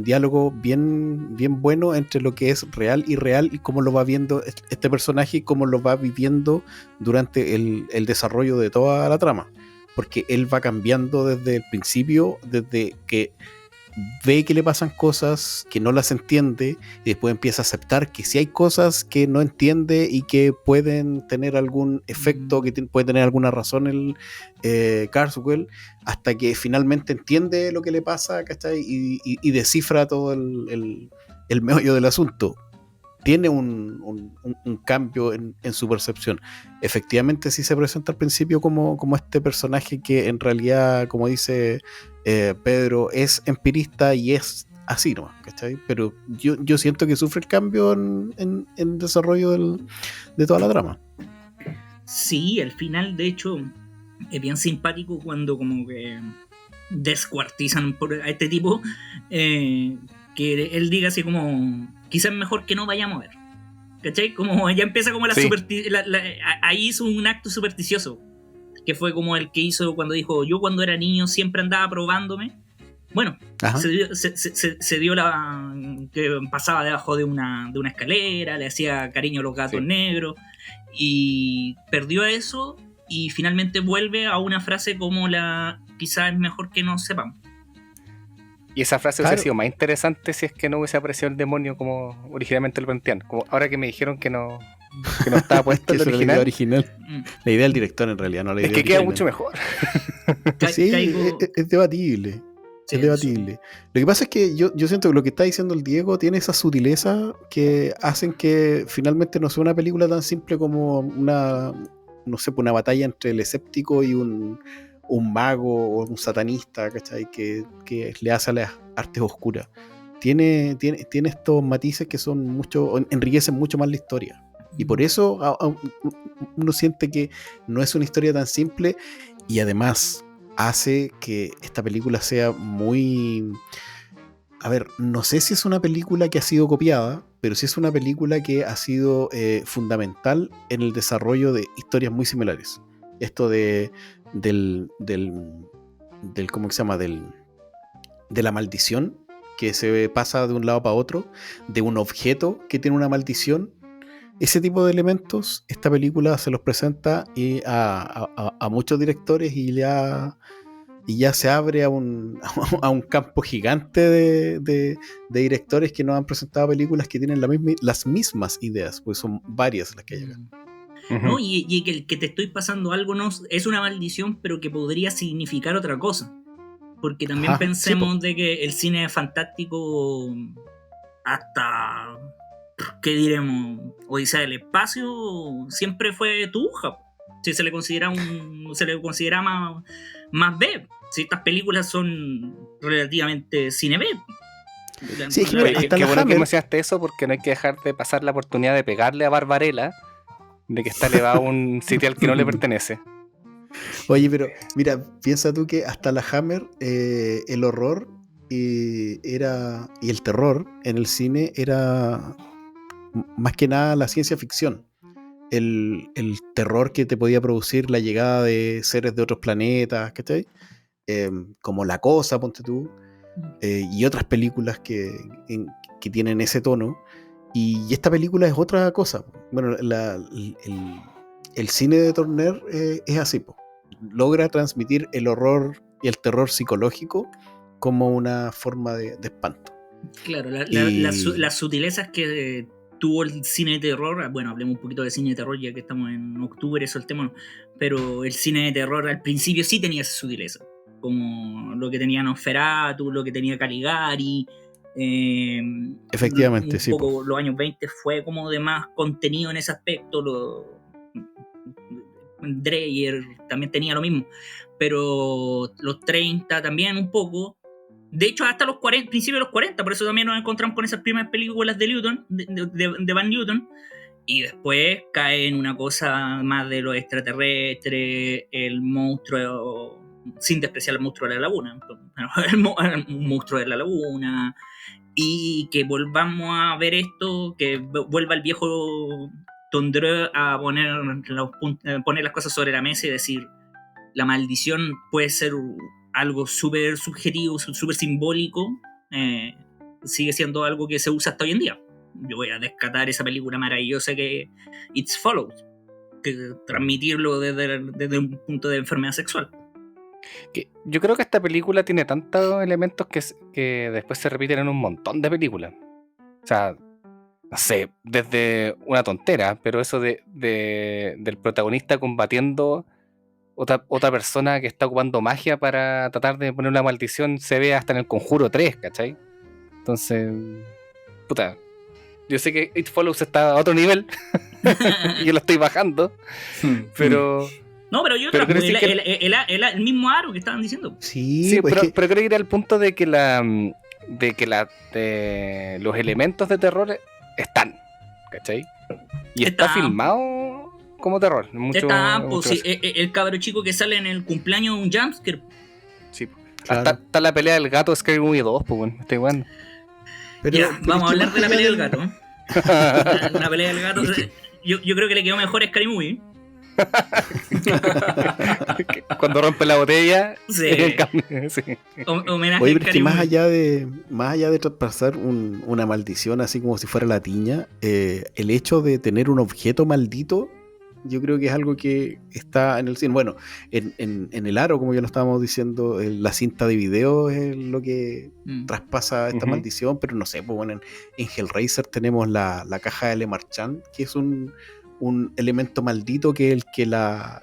Speaker 1: diálogo bien bueno entre lo que es real y real y cómo lo va viendo este personaje y cómo lo va viviendo durante el desarrollo de toda la trama. Porque él va cambiando desde el principio, desde que ve que le pasan cosas que no las entiende y después empieza a aceptar que sí hay cosas que no entiende y que pueden tener algún efecto, que puede tener alguna razón el Carswell, hasta que finalmente entiende lo que le pasa, ¿cachai? Y descifra todo el meollo del asunto. Tiene un cambio en su percepción. Efectivamente sí se presenta al principio como este personaje que en realidad, como dice Pedro, es empirista y es así nomás, ¿cachai? Pero yo siento que sufre el cambio en el desarrollo de toda la trama.
Speaker 3: Sí, al final de hecho es bien simpático cuando como que descuartizan a este tipo, que él diga así como, quizás mejor que no vayamos a ver, ¿cachai? Como ya empieza como ahí hizo un acto supersticioso, que fue como el que hizo cuando dijo, yo cuando era niño siempre andaba probándome. Bueno, se dio la que pasaba debajo de una escalera, le hacía cariño a los gatos negros, y perdió eso, y finalmente vuelve a una frase como quizás es mejor que no sepamos.
Speaker 4: Y esa frase hubiese sido más interesante si es que no hubiese aparecido el demonio como originalmente lo plantean. Como ahora que me dijeron que no estaba puesto el
Speaker 1: original. La idea del director en realidad, no la idea.
Speaker 4: Es que queda mucho mejor.
Speaker 1: Sí, es debatible. Sí, es debatible. Lo que pasa es que yo siento que lo que está diciendo el Diego tiene esa sutileza que hacen que finalmente no sea una película tan simple como una batalla entre el escéptico y un mago o un satanista, ¿cachai? Que le hace a las artes oscuras. Tiene estos matices que enriquecen mucho más la historia. Y por eso uno siente que no es una historia tan simple, y además hace que esta película sea muy... A ver, no sé si es una película que ha sido copiada, pero sí es una película que ha sido fundamental en el desarrollo de historias muy similares. Esto del ¿cómo se llama? De la maldición que se pasa de un lado para otro, de un objeto que tiene una maldición. Ese tipo de elementos, esta película se los presenta a muchos directores y ya se abre a un campo gigante de directores que nos han presentado películas que tienen las mismas ideas, pues son varias las que hay acá.
Speaker 3: ¿No? Y que el que te estoy pasando algo no es una maldición, pero que podría significar otra cosa. Porque también pensemos de que el cine fantástico, hasta, ¿qué diremos? Odisea del espacio, siempre fue tuja. Si se le considera más B. Si estas películas son relativamente cine B.
Speaker 1: Sí,
Speaker 4: qué bueno que mencionaste eso, porque no hay que dejar de pasar la oportunidad de pegarle a Barbarella de que está elevado a un sitio al que no le pertenece.
Speaker 1: Oye, pero mira, piensa tú que hasta la Hammer, el horror y el terror en el cine era más que nada la ciencia ficción. El terror que te podía producir la llegada de seres de otros planetas, ¿cachai? Como La Cosa, ponte tú, y otras películas que tienen ese tono. Y esta película es otra cosa. Bueno, el cine de Turner es así, po. Logra transmitir el horror y el terror psicológico como una forma de espanto.
Speaker 3: Claro,
Speaker 1: Y-
Speaker 3: las sutilezas que tuvo el cine de terror, bueno, hablemos un poquito de cine de terror ya que estamos en octubre, soltémonos, pero el cine de terror al principio sí tenía esa sutileza, como lo que tenía Nosferatu, lo que tenía Caligari.
Speaker 1: Efectivamente,
Speaker 3: un
Speaker 1: sí,
Speaker 3: poco los años 20 fue como de más contenido en ese aspecto. Dreyer también tenía lo mismo, pero los 30 también un poco. De hecho, hasta los 40, principios de los 40, por eso también nos encontramos con esas primeras películas de Newton, de Van Newton, y después cae en una cosa más de lo extraterrestre, el monstruo, sin despreciar el monstruo de la laguna, el monstruo de la laguna, y que volvamos a ver esto, que vuelva el viejo Tondreux a poner las cosas sobre la mesa y decir, la maldición puede ser algo súper subjetivo, súper simbólico, sigue siendo algo que se usa hasta hoy en día. Yo voy a descartar esa película maravillosa que It Follows, que transmitirlo desde un punto de enfermedad sexual.
Speaker 4: Que yo creo que esta película tiene tantos elementos que después se repiten en un montón de películas. O sea, no sé, desde una tontera, pero eso del protagonista combatiendo otra persona que está ocupando magia para tratar de poner una maldición se ve hasta en el Conjuro 3, ¿cachai? Entonces, puta, yo sé que It Follows está a otro nivel y yo lo estoy bajando, pero...
Speaker 3: No, pero yo
Speaker 4: Pero
Speaker 3: otra,
Speaker 4: quiero decir
Speaker 3: el mismo aro que estaban diciendo.
Speaker 1: Sí,
Speaker 4: Sí,
Speaker 1: pues
Speaker 4: pero creo que ir al punto de que los elementos de terror están, ¿cachai? Y está
Speaker 3: Están.
Speaker 4: filmado como terror.
Speaker 3: El cabro chico que sale en el cumpleaños de un jumpscare.
Speaker 4: Sí.
Speaker 1: Claro.
Speaker 4: Está la pelea del gato Scary Movie 2, pues bueno, está igual.
Speaker 1: pero,
Speaker 3: Ya,
Speaker 1: pero
Speaker 3: vamos a
Speaker 1: es que
Speaker 3: hablar
Speaker 1: más
Speaker 3: de la
Speaker 1: allá
Speaker 3: pelea del gato. La pelea del gato.
Speaker 1: Es que-
Speaker 3: Yo creo que le quedó mejor a Scary Movie.
Speaker 4: Cuando rompe la botella.
Speaker 3: Sí.
Speaker 4: Sí.
Speaker 3: Homenaje
Speaker 1: Oye,
Speaker 3: a
Speaker 1: pero es
Speaker 3: Scary
Speaker 1: que más
Speaker 3: Movie.
Speaker 1: allá de traspasar una maldición así como si fuera la tiña, el hecho de tener un objeto maldito, yo creo que es algo que está en el cine. Bueno, en el aro, como ya lo estábamos diciendo, la cinta de video es lo que traspasa esta
Speaker 4: Ujú.
Speaker 1: maldición, pero no sé, pues bueno, en Hellraiser tenemos la caja de Le Marchand, que es un elemento maldito que el que la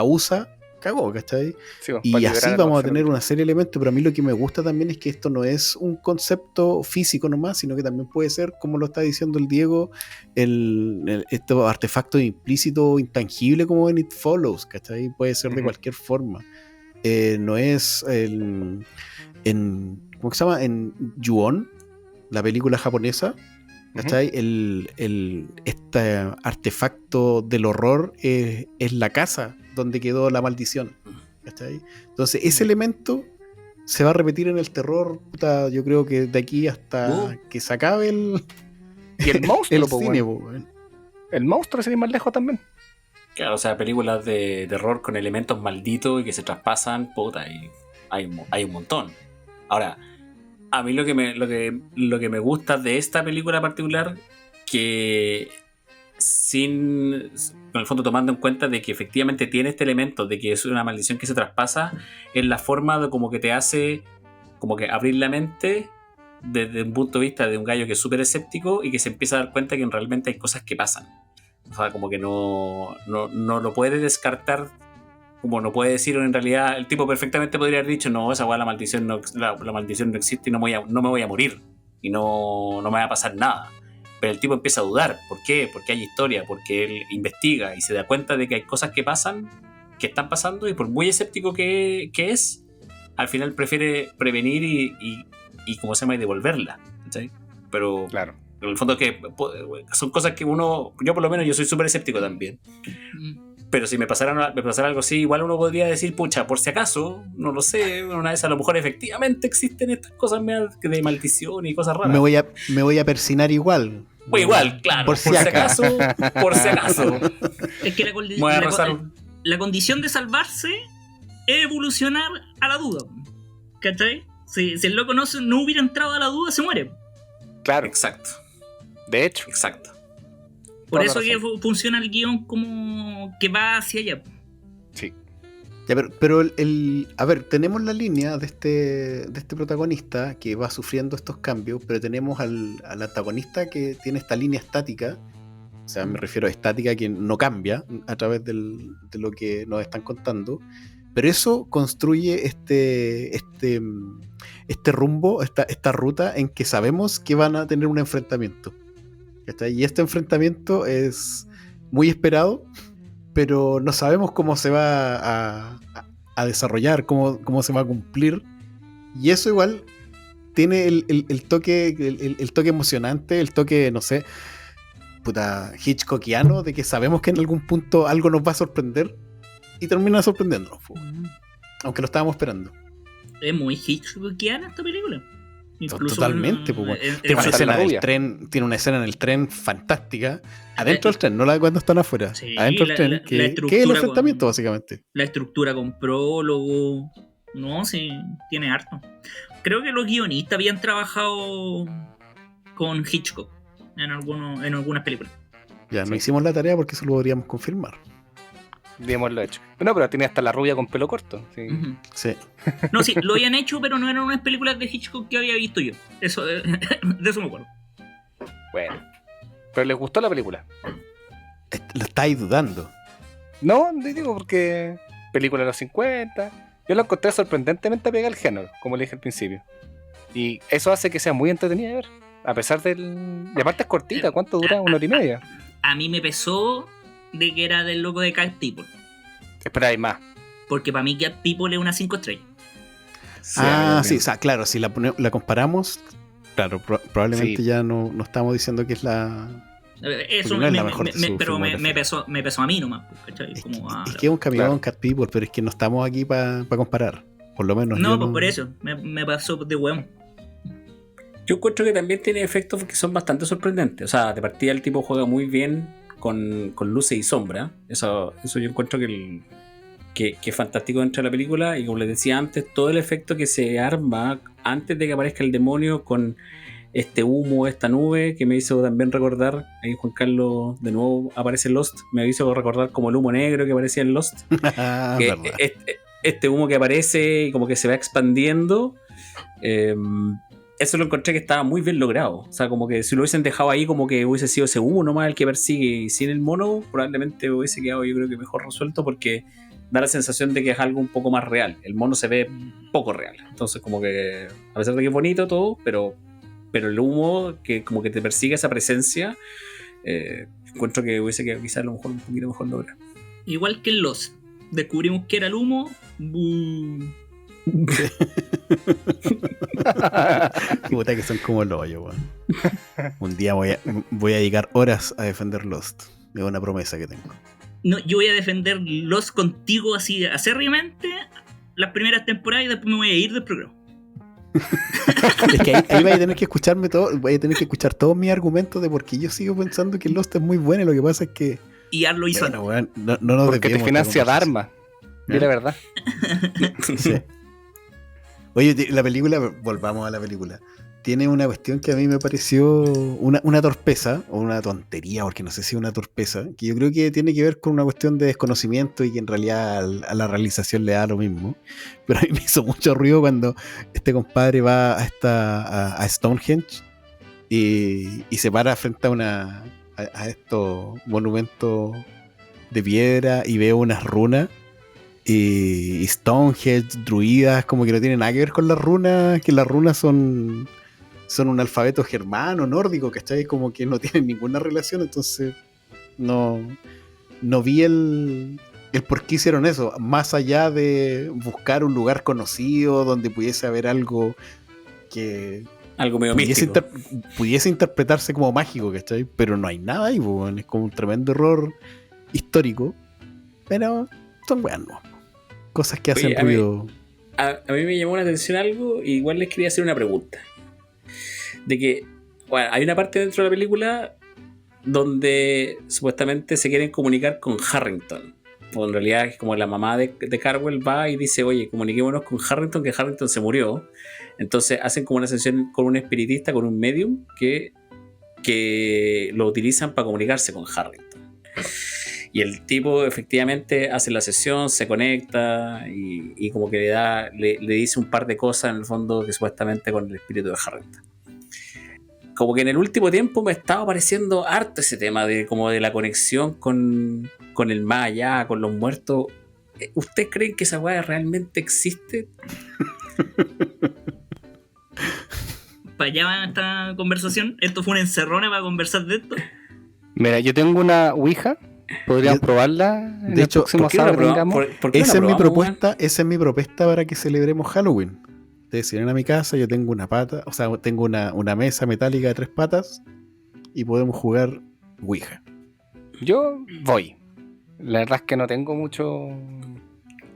Speaker 1: usa, cagó, ¿cachai?
Speaker 4: Sí, pues,
Speaker 1: Y
Speaker 4: para
Speaker 1: así
Speaker 4: liberar
Speaker 1: vamos a
Speaker 4: los
Speaker 1: tener una serie de elementos, pero a mí lo que me gusta también es que esto no es un concepto físico nomás, sino que también puede ser, como lo está diciendo el Diego, este artefacto implícito, intangible como en It Follows, ¿cachai? Puede ser de
Speaker 4: Ujú.
Speaker 1: cualquier forma. No es ¿cómo se llama? En Ju-On, la película japonesa, ¿cachai? Este artefacto del horror es la casa donde quedó la maldición, ¿cachai? Entonces ese elemento se va a repetir en el terror, puta, yo creo que de aquí hasta que se acabe
Speaker 4: Y el monstruo,
Speaker 1: el
Speaker 4: pues,
Speaker 1: cine,
Speaker 4: bueno.
Speaker 1: po, weón.
Speaker 4: El monstruo sería más lejos también.
Speaker 2: Claro, o sea, películas de terror con elementos malditos y que se traspasan, puta, y hay un montón. Ahora, a mí lo que me gusta de esta película particular, que con el fondo tomando en cuenta de que efectivamente tiene este elemento de que es una maldición que se traspasa, es la forma de como que te hace como que abrir la mente desde un punto de vista de un gallo que es súper escéptico y que se empieza a dar cuenta que realmente hay cosas que pasan. O sea, como que no lo puede descartar, como no puede decir en realidad, el tipo perfectamente podría haber dicho, no, esa weá, la maldición no existe y no me voy a morir y no me va a pasar nada. Pero el tipo empieza a dudar. ¿Por qué? Porque hay historia, porque él investiga y se da cuenta de que hay cosas que pasan, que están pasando, y por muy escéptico que es, al final prefiere prevenir y ¿cómo se llama? Y devolverla, ¿sí? Pero
Speaker 4: Claro.
Speaker 2: En el fondo es que son cosas que uno, yo por lo menos yo soy súper escéptico también. Pero si me pasara algo así, igual uno podría decir, pucha, por si acaso, no lo sé, una vez a lo mejor efectivamente existen estas cosas de maldición y cosas raras.
Speaker 1: Me voy a persinar igual.
Speaker 2: Pues igual, claro,
Speaker 1: Por si acaso.
Speaker 2: por si acaso.
Speaker 3: Es que
Speaker 2: Voy a rezar.
Speaker 3: la condición de salvarse es evolucionar a la duda. ¿Cachai? Si el loco no hubiera entrado a la duda, se muere.
Speaker 4: Claro,
Speaker 2: Exacto,
Speaker 4: de hecho.
Speaker 2: exacto.
Speaker 3: Por
Speaker 4: Toda la
Speaker 3: eso que
Speaker 4: razón.
Speaker 3: funciona el guión como que va hacia allá.
Speaker 4: Sí.
Speaker 1: Ya, pero a ver, tenemos la línea de este protagonista que va sufriendo estos cambios, pero tenemos al antagonista que tiene esta línea estática, o sea, me refiero a estática que no cambia a través de lo que nos están contando, pero eso construye este rumbo, esta ruta en que sabemos que van a tener un enfrentamiento. ¿Cachai? Y este enfrentamiento es muy esperado, pero no sabemos cómo se va a desarrollar, cómo se va a cumplir. Y eso igual tiene el toque emocionante, el toque, no sé, puta, hitchcockiano, de que sabemos que en algún punto algo nos va a sorprender y termina sorprendiéndonos, aunque lo estábamos esperando.
Speaker 3: Es muy Hitchcockiana esta película. Incluso
Speaker 1: Totalmente, pues, bueno.
Speaker 3: en
Speaker 1: Tiene una
Speaker 4: Hasta
Speaker 1: escena
Speaker 4: la
Speaker 1: del
Speaker 4: rubia.
Speaker 1: tren, tiene una escena en el tren fantástica, adentro del tren, no la de cuando están afuera,
Speaker 3: Sí,
Speaker 1: adentro del
Speaker 3: la
Speaker 1: tren, que es el
Speaker 3: estructura
Speaker 1: enfrentamiento
Speaker 3: con-
Speaker 1: básicamente.
Speaker 3: la estructura con prólogo. No, sí, tiene harto. Creo que los guionistas habían trabajado con Hitchcock en algunas películas.
Speaker 1: Ya, no
Speaker 4: Sí.
Speaker 1: hicimos la tarea porque eso lo podríamos confirmar.
Speaker 4: Démoslo hecho. No, pero tiene hasta la rubia con pelo corto. Sí.
Speaker 3: Ujú.
Speaker 1: Sí.
Speaker 3: No, sí, lo habían hecho, pero no eran unas películas de Hitchcock que había visto yo. Eso, de eso me acuerdo.
Speaker 4: Bueno. Pero les gustó la película.
Speaker 1: Lo estáis dudando.
Speaker 4: No, te digo porque película de los 50. Yo la encontré sorprendentemente pegada al género, como le dije al principio. Y eso hace que sea muy entretenida de ver. A pesar del... Y aparte es cortita, ¿cuánto dura? 1 hora y media.
Speaker 3: A mí me pesó de que era del loco de Cat People.
Speaker 4: Esperáis más.
Speaker 3: Porque para mí Cat People es una 5 estrellas.
Speaker 1: Sí, o sea, claro, si la comparamos, claro, probablemente
Speaker 4: Sí.
Speaker 1: ya no estamos diciendo que es la...
Speaker 3: Eso
Speaker 1: Porque no es la mejor de su
Speaker 3: pero me
Speaker 1: filmografía.
Speaker 3: pesó a mí nomás. ¿Cachai?
Speaker 1: Es
Speaker 3: Como,
Speaker 1: que es un camión,
Speaker 4: claro.
Speaker 1: Cat People, pero es que no estamos aquí para comparar. Por lo menos
Speaker 3: no,
Speaker 1: yo
Speaker 3: pues por eso. Me pasó de hueón.
Speaker 2: Yo encuentro que también tiene efectos que son bastante sorprendentes. O sea, de partida el tipo juega muy bien con luces y sombra. Eso yo encuentro que es fantástico dentro de la película. Y como les decía antes, todo el efecto que se arma antes de que aparezca el demonio con este humo, esta nube, que me hizo también recordar, ahí Juan Carlos de nuevo aparece en Lost, me hizo recordar como el humo negro que aparecía en Lost.
Speaker 1: Ah,
Speaker 2: Que
Speaker 1: verdad.
Speaker 2: este humo que aparece y como que se va expandiendo, eso lo encontré que estaba muy bien logrado. O sea, como que si lo hubiesen dejado ahí, como que hubiese sido ese humo nomás el que persigue, y sin el mono probablemente hubiese quedado, yo creo que mejor resuelto, porque da la sensación de que es algo un poco más real. El mono se ve poco real, entonces como que a pesar de que es bonito todo, pero el humo que como que te persigue, esa presencia, encuentro que hubiese quedado quizás a lo mejor un poquito mejor logrado.
Speaker 3: Igual que en Lost. Descubrimos que era el humo.
Speaker 1: Puta que son como el hoyo, weón. Un día voy a dedicar horas a defender Lost. Es una promesa que tengo.
Speaker 3: No, yo voy a defender Lost contigo así acérrimamente las primeras temporadas y después me voy a ir del programa.
Speaker 1: Es que ahí vais a tener que escucharme todo, voy a tener que escuchar todos mis argumentos de por qué yo sigo pensando que Lost es muy buena, y lo que pasa es que
Speaker 3: Y Ar lo hizo.
Speaker 1: bueno, weón, no nos
Speaker 4: Porque te
Speaker 1: desviemos de
Speaker 4: financia
Speaker 1: esta
Speaker 4: Dharma. Di la verdad.
Speaker 1: conversación. Sí. Oye, la película, volvamos a la película. Tiene una cuestión que a mí me pareció una torpeza, o una tontería, porque no sé si es una torpeza, que yo creo que tiene que ver con una cuestión de desconocimiento y que en realidad a la realización le da lo mismo. Pero a mí me hizo mucho ruido cuando este compadre va a Stonehenge y se para frente a estos monumentos de piedra y ve unas runas. Y Stonehenge, druidas, como que no tienen nada que ver con las runas, que las runas son un alfabeto germano, nórdico, ¿cachai? Como que no tienen ninguna relación, entonces no vi el por qué hicieron eso, más allá de buscar un lugar conocido donde pudiese haber algo que
Speaker 2: Algo medio místico.
Speaker 1: Pudiese interpretarse como mágico, ¿cachai? Pero no hay nada ahí, po, es como un tremendo error histórico. Pero son weas, ¿no? Cosas que hacen
Speaker 2: Oye,
Speaker 1: ruido.
Speaker 2: A mí me llamó la atención algo y igual les quería hacer una pregunta. De que, bueno, hay una parte dentro de la película donde supuestamente se quieren comunicar con Harrington. O en realidad es como la mamá de Carwell va y dice, oye, comuniquémonos con Harrington, que Harrington se murió. Entonces hacen como una sesión con un espiritista, con un medium, que lo utilizan para comunicarse con Harrington. Y el tipo efectivamente hace la sesión, se conecta y como que le dice un par de cosas en el fondo que supuestamente con el espíritu de Harrington. Como que en el último tiempo me estaba pareciendo harto ese tema de como de la conexión con el más allá, con los muertos. ¿Ustedes creen que esa weá realmente existe?
Speaker 3: Para allá va esta conversación. Esto fue una encerrona para conversar de esto.
Speaker 4: Mira, yo tengo una Ouija. Podrían probarla en
Speaker 1: de
Speaker 4: el
Speaker 1: hecho,
Speaker 4: próximo
Speaker 2: ¿Por qué no la
Speaker 4: sábado.
Speaker 2: probamos?
Speaker 4: Tengamos.
Speaker 2: ¿Por qué no
Speaker 1: Esa
Speaker 2: la
Speaker 1: es mi
Speaker 2: probamos,
Speaker 1: propuesta, esa es mi propuesta para que celebremos Halloween. Ustedes vienen a mi casa, yo tengo una pata, o sea, tengo una mesa metálica de 3 patas y podemos jugar Ouija.
Speaker 4: Yo voy. La verdad es que no tengo mucho.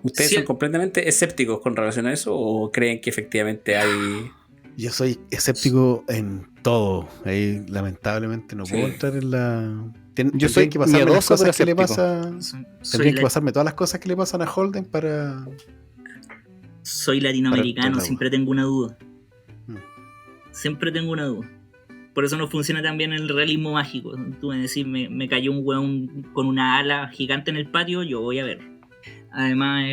Speaker 2: ¿Ustedes
Speaker 3: Sí.
Speaker 2: son completamente escépticos con relación a eso o creen que efectivamente hay...
Speaker 1: Yo soy escéptico en todo. Ahí lamentablemente no puedo
Speaker 2: Sí.
Speaker 1: entrar en la.
Speaker 4: Yo soy
Speaker 1: Tendrían que pasarme las
Speaker 4: miedoso,
Speaker 1: cosas
Speaker 4: pero
Speaker 1: que le
Speaker 4: escéptico.
Speaker 1: pasa.
Speaker 3: Soy,
Speaker 1: Tendrían que pasarme todas las cosas que le pasan a Holden para.
Speaker 3: soy latinoamericano,
Speaker 1: Para-
Speaker 3: siempre tengo una duda.
Speaker 1: Mm.
Speaker 3: Siempre tengo una duda. Por eso no funciona tan bien el realismo mágico. Tú me decís, me cayó un weón con una ala gigante en el patio, yo voy a ver. Además,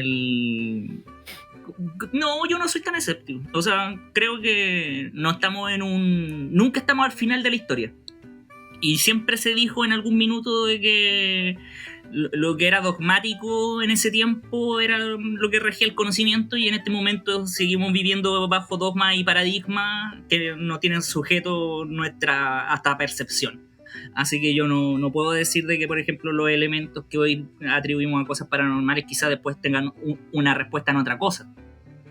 Speaker 3: no, yo no soy tan escéptico. O sea, creo que no estamos nunca estamos al final de la historia. Y siempre se dijo en algún minuto de que lo que era dogmático en ese tiempo era lo que regía el conocimiento, y en este momento seguimos viviendo bajo dogmas y paradigmas que no tienen sujeto nuestra hasta percepción. Así que yo no puedo decir de que, por ejemplo, los elementos que hoy atribuimos a cosas paranormales quizás después tengan una respuesta en otra cosa.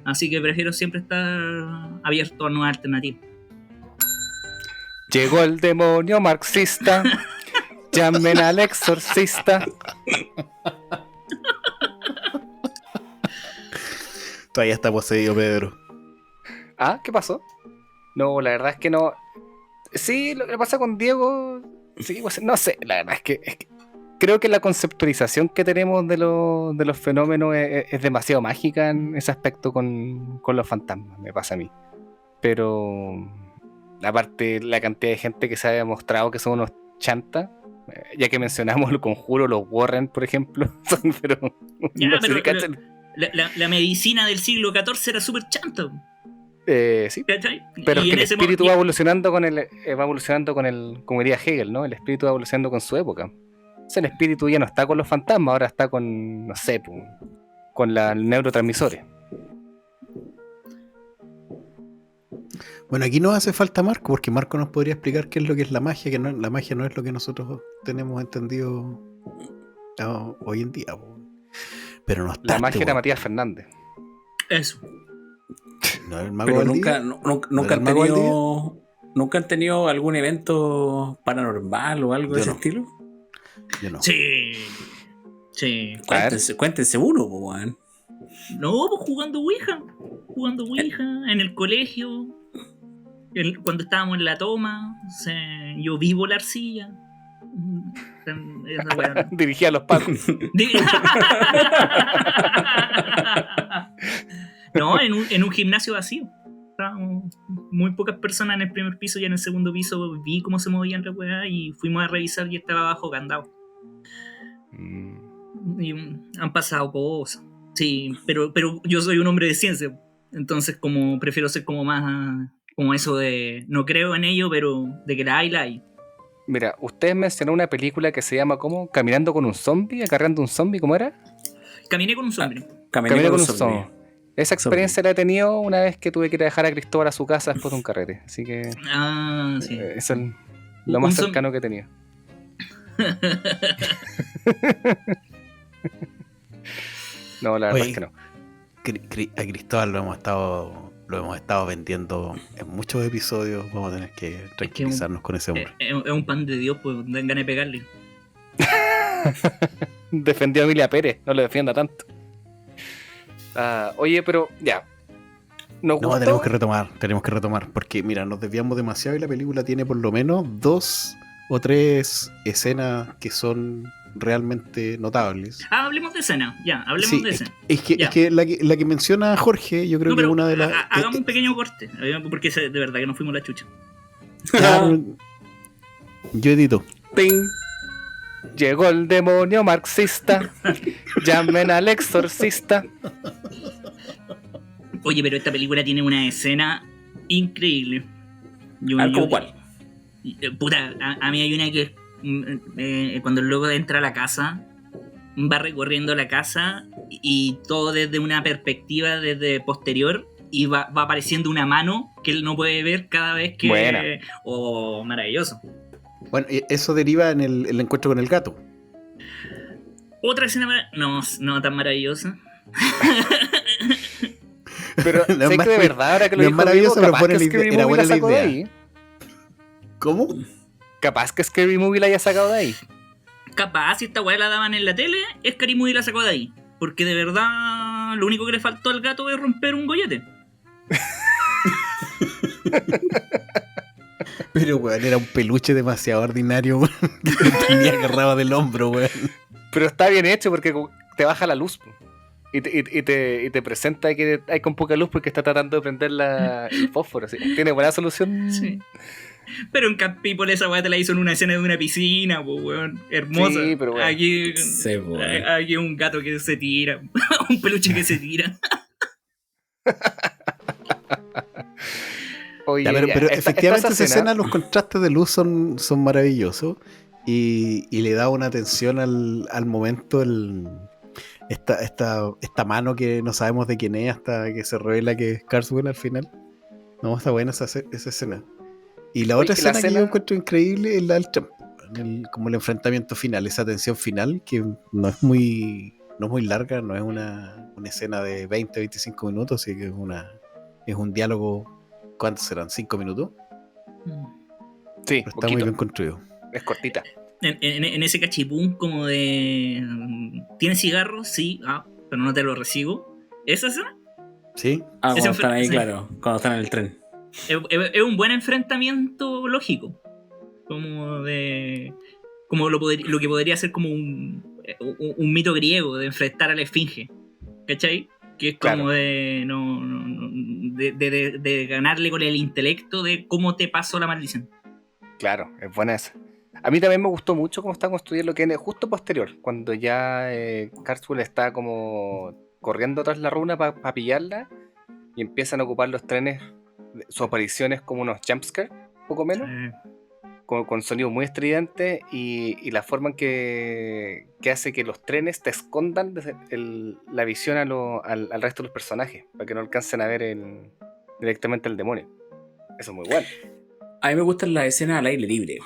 Speaker 3: Así que prefiero siempre estar abierto a nuevas alternativas.
Speaker 4: Llegó el demonio marxista. Llamen al exorcista.
Speaker 1: Todavía está poseído, Pedro.
Speaker 4: ¿Ah? ¿Qué pasó? No, la verdad es que no. Sí, lo que pasa con Diego. Sí, pues, no sé, la verdad es que creo que la conceptualización que tenemos de los fenómenos es demasiado mágica en ese aspecto con los fantasmas, me pasa a mí. Pero aparte, la cantidad de gente que se ha demostrado que son unos chantas, ya que mencionamos el Conjuro, los Warren, por ejemplo, pero
Speaker 3: Ya,
Speaker 4: no sé
Speaker 3: pero-
Speaker 4: si cachan.
Speaker 3: La medicina del siglo XIV era súper chanta,
Speaker 4: Sí,
Speaker 3: ¿cachai?
Speaker 4: pero
Speaker 3: Y
Speaker 4: es que
Speaker 3: en
Speaker 4: el
Speaker 3: ese
Speaker 4: espíritu
Speaker 3: mo-
Speaker 4: va evolucionando con el, como diría Hegel, ¿no? El espíritu va evolucionando con su época. O sea, el espíritu ya no está con los fantasmas, ahora está con, no sé, con los neurotransmisores.
Speaker 1: Bueno, aquí nos hace falta Marco, porque Marco nos podría explicar qué es lo que es la magia, que la magia no es lo que nosotros tenemos entendido hoy en día. Po. Pero no está.
Speaker 4: La magia era Matías Fernández.
Speaker 3: Eso.
Speaker 1: No es el mago
Speaker 2: Pero
Speaker 1: del
Speaker 2: nunca,
Speaker 1: día.
Speaker 2: nunca
Speaker 1: el
Speaker 2: han
Speaker 1: mago del
Speaker 2: tenido... ¿Nunca han tenido algún evento paranormal o algo de
Speaker 1: Yo
Speaker 2: ese
Speaker 1: no.
Speaker 2: estilo?
Speaker 1: Yo no.
Speaker 3: Sí. Sí.
Speaker 2: Cuéntense uno, po, weón.
Speaker 3: No, pues jugando Ouija. Jugando Ouija en el colegio. Cuando estábamos en la toma. Yo vi volar silla. Esa weá.
Speaker 4: Dirigía a los pacos.
Speaker 3: No, en un gimnasio vacío. Estábamos muy pocas personas en el primer piso, y en el segundo piso vi cómo se movían las weas y fuimos a revisar y estaba bajo candado. Y han pasado cosas. Sí, pero yo soy un hombre de ciencia. Entonces como prefiero ser como más como eso de no creo en ello, pero de que la hay.
Speaker 4: Mira, ustedes mencionó una película que se llama ¿cómo? Caminando con un zombie, acarreando un zombie, ¿cómo era?
Speaker 3: Caminé con un zombie.
Speaker 2: Caminé
Speaker 4: Caminé
Speaker 2: con
Speaker 4: con
Speaker 2: un
Speaker 4: un
Speaker 2: zombie.
Speaker 4: zombie. Esa experiencia la he tenido una vez que tuve que ir a dejar a Cristóbal a su casa después de un carrete. Así que
Speaker 3: Ah, sí.
Speaker 4: eso es lo más
Speaker 3: Un zom-
Speaker 4: cercano que he tenido. No, la verdad
Speaker 1: Oye,
Speaker 4: es que no.
Speaker 1: A Cristóbal lo hemos estado lo hemos estado vendiendo en muchos episodios. Vamos a tener que tranquilizarnos con ese hombre.
Speaker 3: Es un pan de Dios, pues dan ganas de pegarle.
Speaker 4: Defendió a Emilia Pérez, no lo defienda tanto. Oye, pero ya. ¿Nos
Speaker 1: No,
Speaker 4: gustó?
Speaker 1: tenemos que retomar, porque mira, nos desviamos demasiado y la película tiene por lo menos 2 o 3 escenas que son realmente notables.
Speaker 3: Hablemos de escena, ya, hablemos
Speaker 1: Sí,
Speaker 3: de
Speaker 1: es,
Speaker 3: escena.
Speaker 1: es que,
Speaker 3: Ya.
Speaker 1: es que la que menciona Jorge, yo creo
Speaker 3: No,
Speaker 1: que es
Speaker 3: pero
Speaker 1: una de las...
Speaker 3: hagamos un pequeño corte, porque de verdad que nos fuimos la chucha.
Speaker 1: Ya, yo edito.
Speaker 2: Ting.
Speaker 4: Llegó el demonio marxista. Llamen al exorcista.
Speaker 3: Oye, pero esta película tiene una escena increíble.
Speaker 2: ¿Cómo cuál?
Speaker 3: Puta, a mí hay una que cuando el loco entra a la casa, va recorriendo la casa y todo desde una perspectiva desde posterior y va apareciendo una mano que él no puede ver cada vez que...
Speaker 4: Buena.
Speaker 3: Oh, maravilloso.
Speaker 1: Bueno, eso deriva en el encuentro con el gato.
Speaker 3: Otra escena no tan maravillosa.
Speaker 4: Pero
Speaker 1: No es
Speaker 4: sé que de
Speaker 1: mar-
Speaker 4: verdad, ahora que lo
Speaker 1: no es
Speaker 4: dijo
Speaker 1: maravilloso,
Speaker 4: Diego,
Speaker 1: pero
Speaker 4: capaz
Speaker 1: pone
Speaker 4: que
Speaker 1: la idea-
Speaker 4: Scary
Speaker 1: era
Speaker 4: Movie
Speaker 1: buena
Speaker 4: la
Speaker 1: la
Speaker 4: sacó de
Speaker 1: idea.
Speaker 4: ahí.
Speaker 1: ¿Cómo?
Speaker 4: Capaz que Scary Movie la haya sacado de ahí.
Speaker 3: Capaz, si esta weá la daban en la tele, Scary Movie la sacó de ahí. Porque de verdad, lo único que le faltó al gato es romper un gollete.
Speaker 1: Pero, weón, era un peluche demasiado ordinario, weón, que lo tenía agarrado del hombro, weón.
Speaker 4: Pero está bien hecho porque te baja la luz. Po. Y te presenta que hay con poca luz porque está tratando de prender el fósforo. ¿Sí? Tiene buena solución.
Speaker 3: Sí. Pero en Cat People esa weá te la hizo en una escena de una piscina, pues weón. Hermosa.
Speaker 4: Sí, pero bueno.
Speaker 3: Aquí,
Speaker 2: Sí, weón.
Speaker 3: aquí un gato que se tira. Un peluche que se tira.
Speaker 4: Oye,
Speaker 1: Ya, pero
Speaker 4: esta
Speaker 1: efectivamente esa escena, los contrastes de luz son maravillosos y le da una atención al momento, esta mano que no sabemos de quién es hasta que se revela que es Carswell al final. No, está buena esa escena. Y la
Speaker 4: Oye,
Speaker 1: otra
Speaker 4: la
Speaker 1: escena que
Speaker 4: escena-
Speaker 1: yo encuentro increíble es la del Trump, como el enfrentamiento final, esa tensión final que no es muy larga, no es una escena de 20-25 minutos, sino que es un diálogo. ¿Cuántos serán? ¿5 minutos?
Speaker 4: Sí,
Speaker 1: Pero está muy bien construido.
Speaker 4: Es cortita.
Speaker 3: En ese cachipún como de... ¿Tienes cigarros? Sí. Pero no te lo recibo. ¿Esa escena?
Speaker 1: ¿Sí?
Speaker 2: Cuando
Speaker 3: Ese
Speaker 2: están ahí,
Speaker 3: sí.
Speaker 2: claro. Cuando están en el tren.
Speaker 3: Es un buen enfrentamiento lógico. Como de... Como lo que podría ser como un mito griego de enfrentar a la esfinge. ¿Cachai? Que es como
Speaker 4: Claro.
Speaker 3: de ganarle con el intelecto de cómo te pasó la maldición.
Speaker 4: Claro, es buena esa. A mí también me gustó mucho cómo está construido lo que viene justo posterior, cuando ya Carswell está como corriendo tras la runa para pillarla y empiezan a ocupar los trenes, sus apariciones como unos jumpscares, poco menos, con sonidos muy estridentes y la forma en que hace que los trenes te escondan desde la visión al resto de los personajes, para que no alcancen a ver directamente el demonio. Eso es muy bueno.
Speaker 2: A mí me gustan las escenas al aire libre.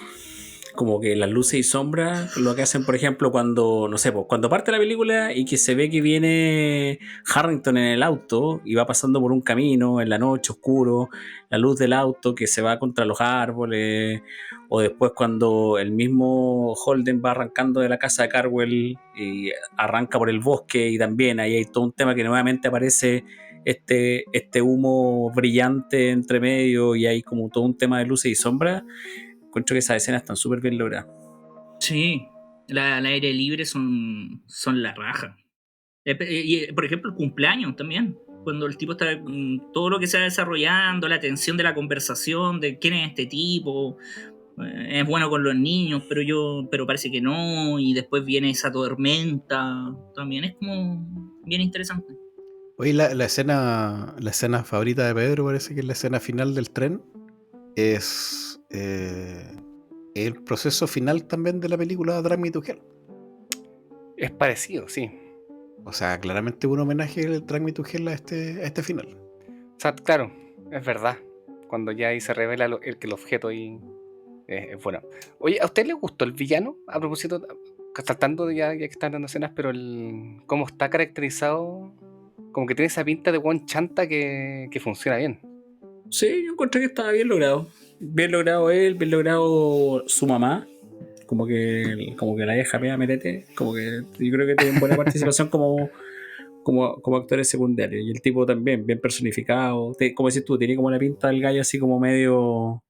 Speaker 2: Como que las luces y sombras, lo que hacen, por ejemplo, cuando, no sé, pues, cuando parte la película y que se ve que viene Harrington en el auto y va pasando por un camino en la noche oscuro, la luz del auto que se va contra los árboles, o después cuando el mismo Holden va arrancando de la casa de Carwell y arranca por el bosque y también ahí hay todo un tema que nuevamente aparece este humo brillante entre medio y hay como todo un tema de luces y sombras. Encuentro que esas escenas están súper bien logradas.
Speaker 3: Sí, al aire libre son la raja. Y, por ejemplo, el cumpleaños también. Cuando el tipo está. Todo lo que se va desarrollando, la tensión de la conversación, de quién es este tipo. Es bueno con los niños, pero parece que no. Y después viene esa tormenta. También es como bien interesante.
Speaker 1: Oye, la escena favorita de Pedro parece que es la escena final del tren. Es el proceso final también de la película Drag Me to Hell.
Speaker 4: Es parecido, sí.
Speaker 1: O sea, claramente un homenaje del Drag Me to Hell a este final.
Speaker 4: O sea, claro, es verdad. Cuando ya ahí se revela que el objeto ahí es bueno. Oye, ¿a usted le gustó el villano? A propósito, saltando ya que están dando escenas, pero cómo está caracterizado, Como que tiene esa pinta de buen chanta que funciona bien.
Speaker 2: Sí, yo encontré que estaba bien logrado. Bien logrado él, bien logrado su mamá. Como que la vieja mea metete. Como que yo creo que tiene buena participación como actores secundarios. Y el tipo también, bien personificado. Como decís tú, tiene como la pinta del gallo así como medio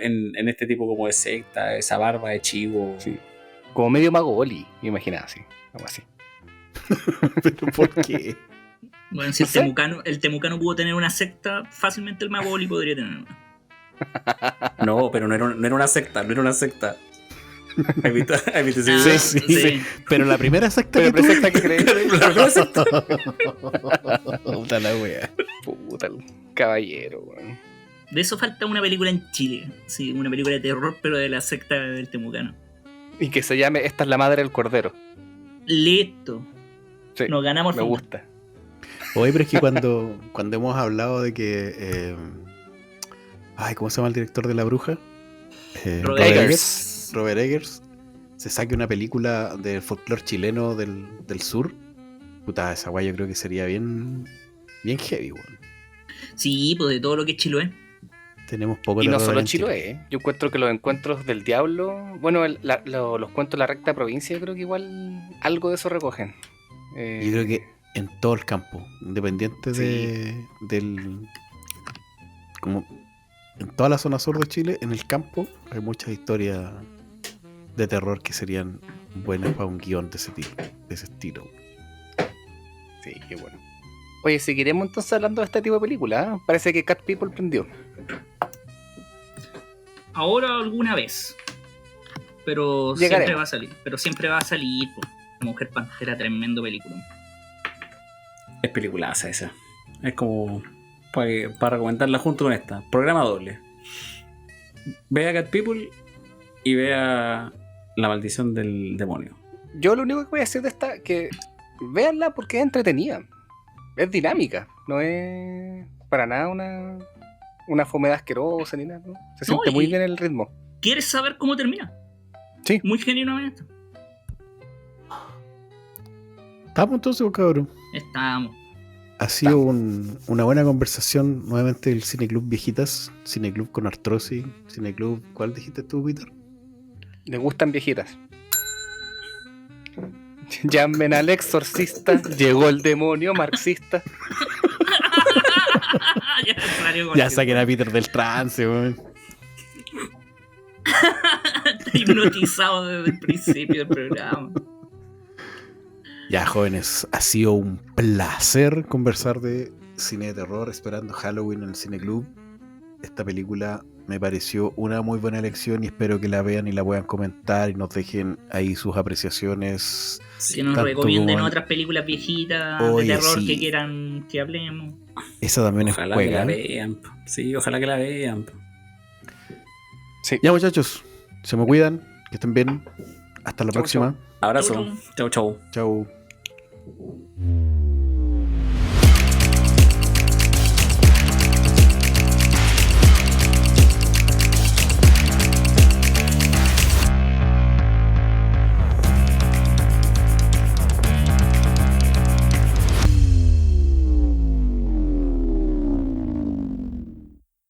Speaker 2: en este tipo como de secta, esa barba de chivo.
Speaker 4: Sí. Como medio mago Oli, me imaginaba así. Algo así.
Speaker 1: ¿Pero por qué?
Speaker 3: Bueno, si
Speaker 4: No sé.
Speaker 3: el temucano pudo tener una secta, fácilmente el Magoli podría tener una.
Speaker 2: No, pero no era una secta, no era una secta. ¿Has visto ese
Speaker 3: Ah,
Speaker 2: video?
Speaker 3: sí.
Speaker 1: Pero la primera secta
Speaker 4: Pero
Speaker 1: que tuve.
Speaker 4: presenta que crees.
Speaker 2: La primera secta.
Speaker 1: Puta la wea.
Speaker 4: Puta, el caballero, weón.
Speaker 3: De eso falta una película en Chile. Sí, una película de terror, pero de la secta del temucano.
Speaker 4: Y que se llame Esta es la madre del cordero.
Speaker 3: Listo.
Speaker 4: Sí,
Speaker 3: Nos ganamos
Speaker 4: me
Speaker 3: el
Speaker 4: gusta.
Speaker 1: Oye, pero es que cuando hemos hablado de que. ¿Cómo se llama el director de La Bruja?
Speaker 3: Robert
Speaker 4: Eggers.
Speaker 1: Robert Eggers. Se saque una película del folclore chileno del sur. Puta, esa guay yo creo que sería bien heavy, weón.
Speaker 3: Sí, pues de todo lo que es Chiloé.
Speaker 1: Tenemos poco
Speaker 4: Y no
Speaker 1: terror
Speaker 4: solo
Speaker 1: en Chile.
Speaker 4: Chiloé, yo encuentro que los encuentros del diablo, bueno, los cuentos de la recta provincia, yo creo que igual algo de eso recogen.
Speaker 1: Yo creo que en todo el campo, independiente del. Como en toda la zona sur de Chile, en el campo, hay muchas historias de terror que serían buenas para un guión de ese estilo.
Speaker 4: Sí, qué bueno. Oye, seguiremos entonces hablando de este tipo de película, ¿eh? Parece que Cat People prendió.
Speaker 3: Ahora alguna vez. Pero
Speaker 4: Llegaremos.
Speaker 3: siempre va a salir. Pero siempre va a salir. Pues. La Mujer Pantera, tremendo película.
Speaker 2: Es peliculaza esa. Es como para recomendarla junto con esta. Programa doble. Vea Cat People y vea La Maldición del Demonio.
Speaker 4: Yo lo único que voy a decir de esta, que véanla porque es entretenida. Es dinámica, no es para nada una fomeda asquerosa ni nada, ¿no? Se siente muy bien el ritmo.
Speaker 3: ¿Quieres saber cómo termina?
Speaker 4: Sí.
Speaker 3: Muy genuinamente.
Speaker 1: Estamos entonces, cabrón.
Speaker 3: Estamos.
Speaker 1: Ha sido una buena conversación nuevamente del Cineclub Viejitas, Cineclub con Artrosis, Cineclub, ¿cuál dijiste tú, Peter?
Speaker 4: Le gustan viejitas. Llamen al exorcista, llegó el demonio marxista.
Speaker 3: Ya salió con
Speaker 1: Ya
Speaker 3: el-
Speaker 1: saquen a Peter del trance, weón.
Speaker 3: Está hipnotizado desde el principio del programa.
Speaker 1: Ya, jóvenes, ha sido un placer conversar de cine de terror, esperando Halloween en el Cineclub. Esta película me pareció una muy buena elección y espero que la vean y la puedan comentar y nos dejen ahí sus apreciaciones.
Speaker 3: Que nos
Speaker 1: tanto
Speaker 3: recomienden
Speaker 1: como-
Speaker 3: otras películas viejitas
Speaker 1: Oye,
Speaker 3: de terror
Speaker 1: sí.
Speaker 3: que quieran que hablemos.
Speaker 1: Esa también
Speaker 2: Ojalá
Speaker 1: es
Speaker 2: que la
Speaker 1: juega.
Speaker 2: vean. Sí, ojalá que la vean.
Speaker 1: Ya, muchachos, se me cuidan, que estén bien. Hasta la
Speaker 4: Chau,
Speaker 1: próxima.
Speaker 2: Abrazo. Chau, chau.
Speaker 1: Chau.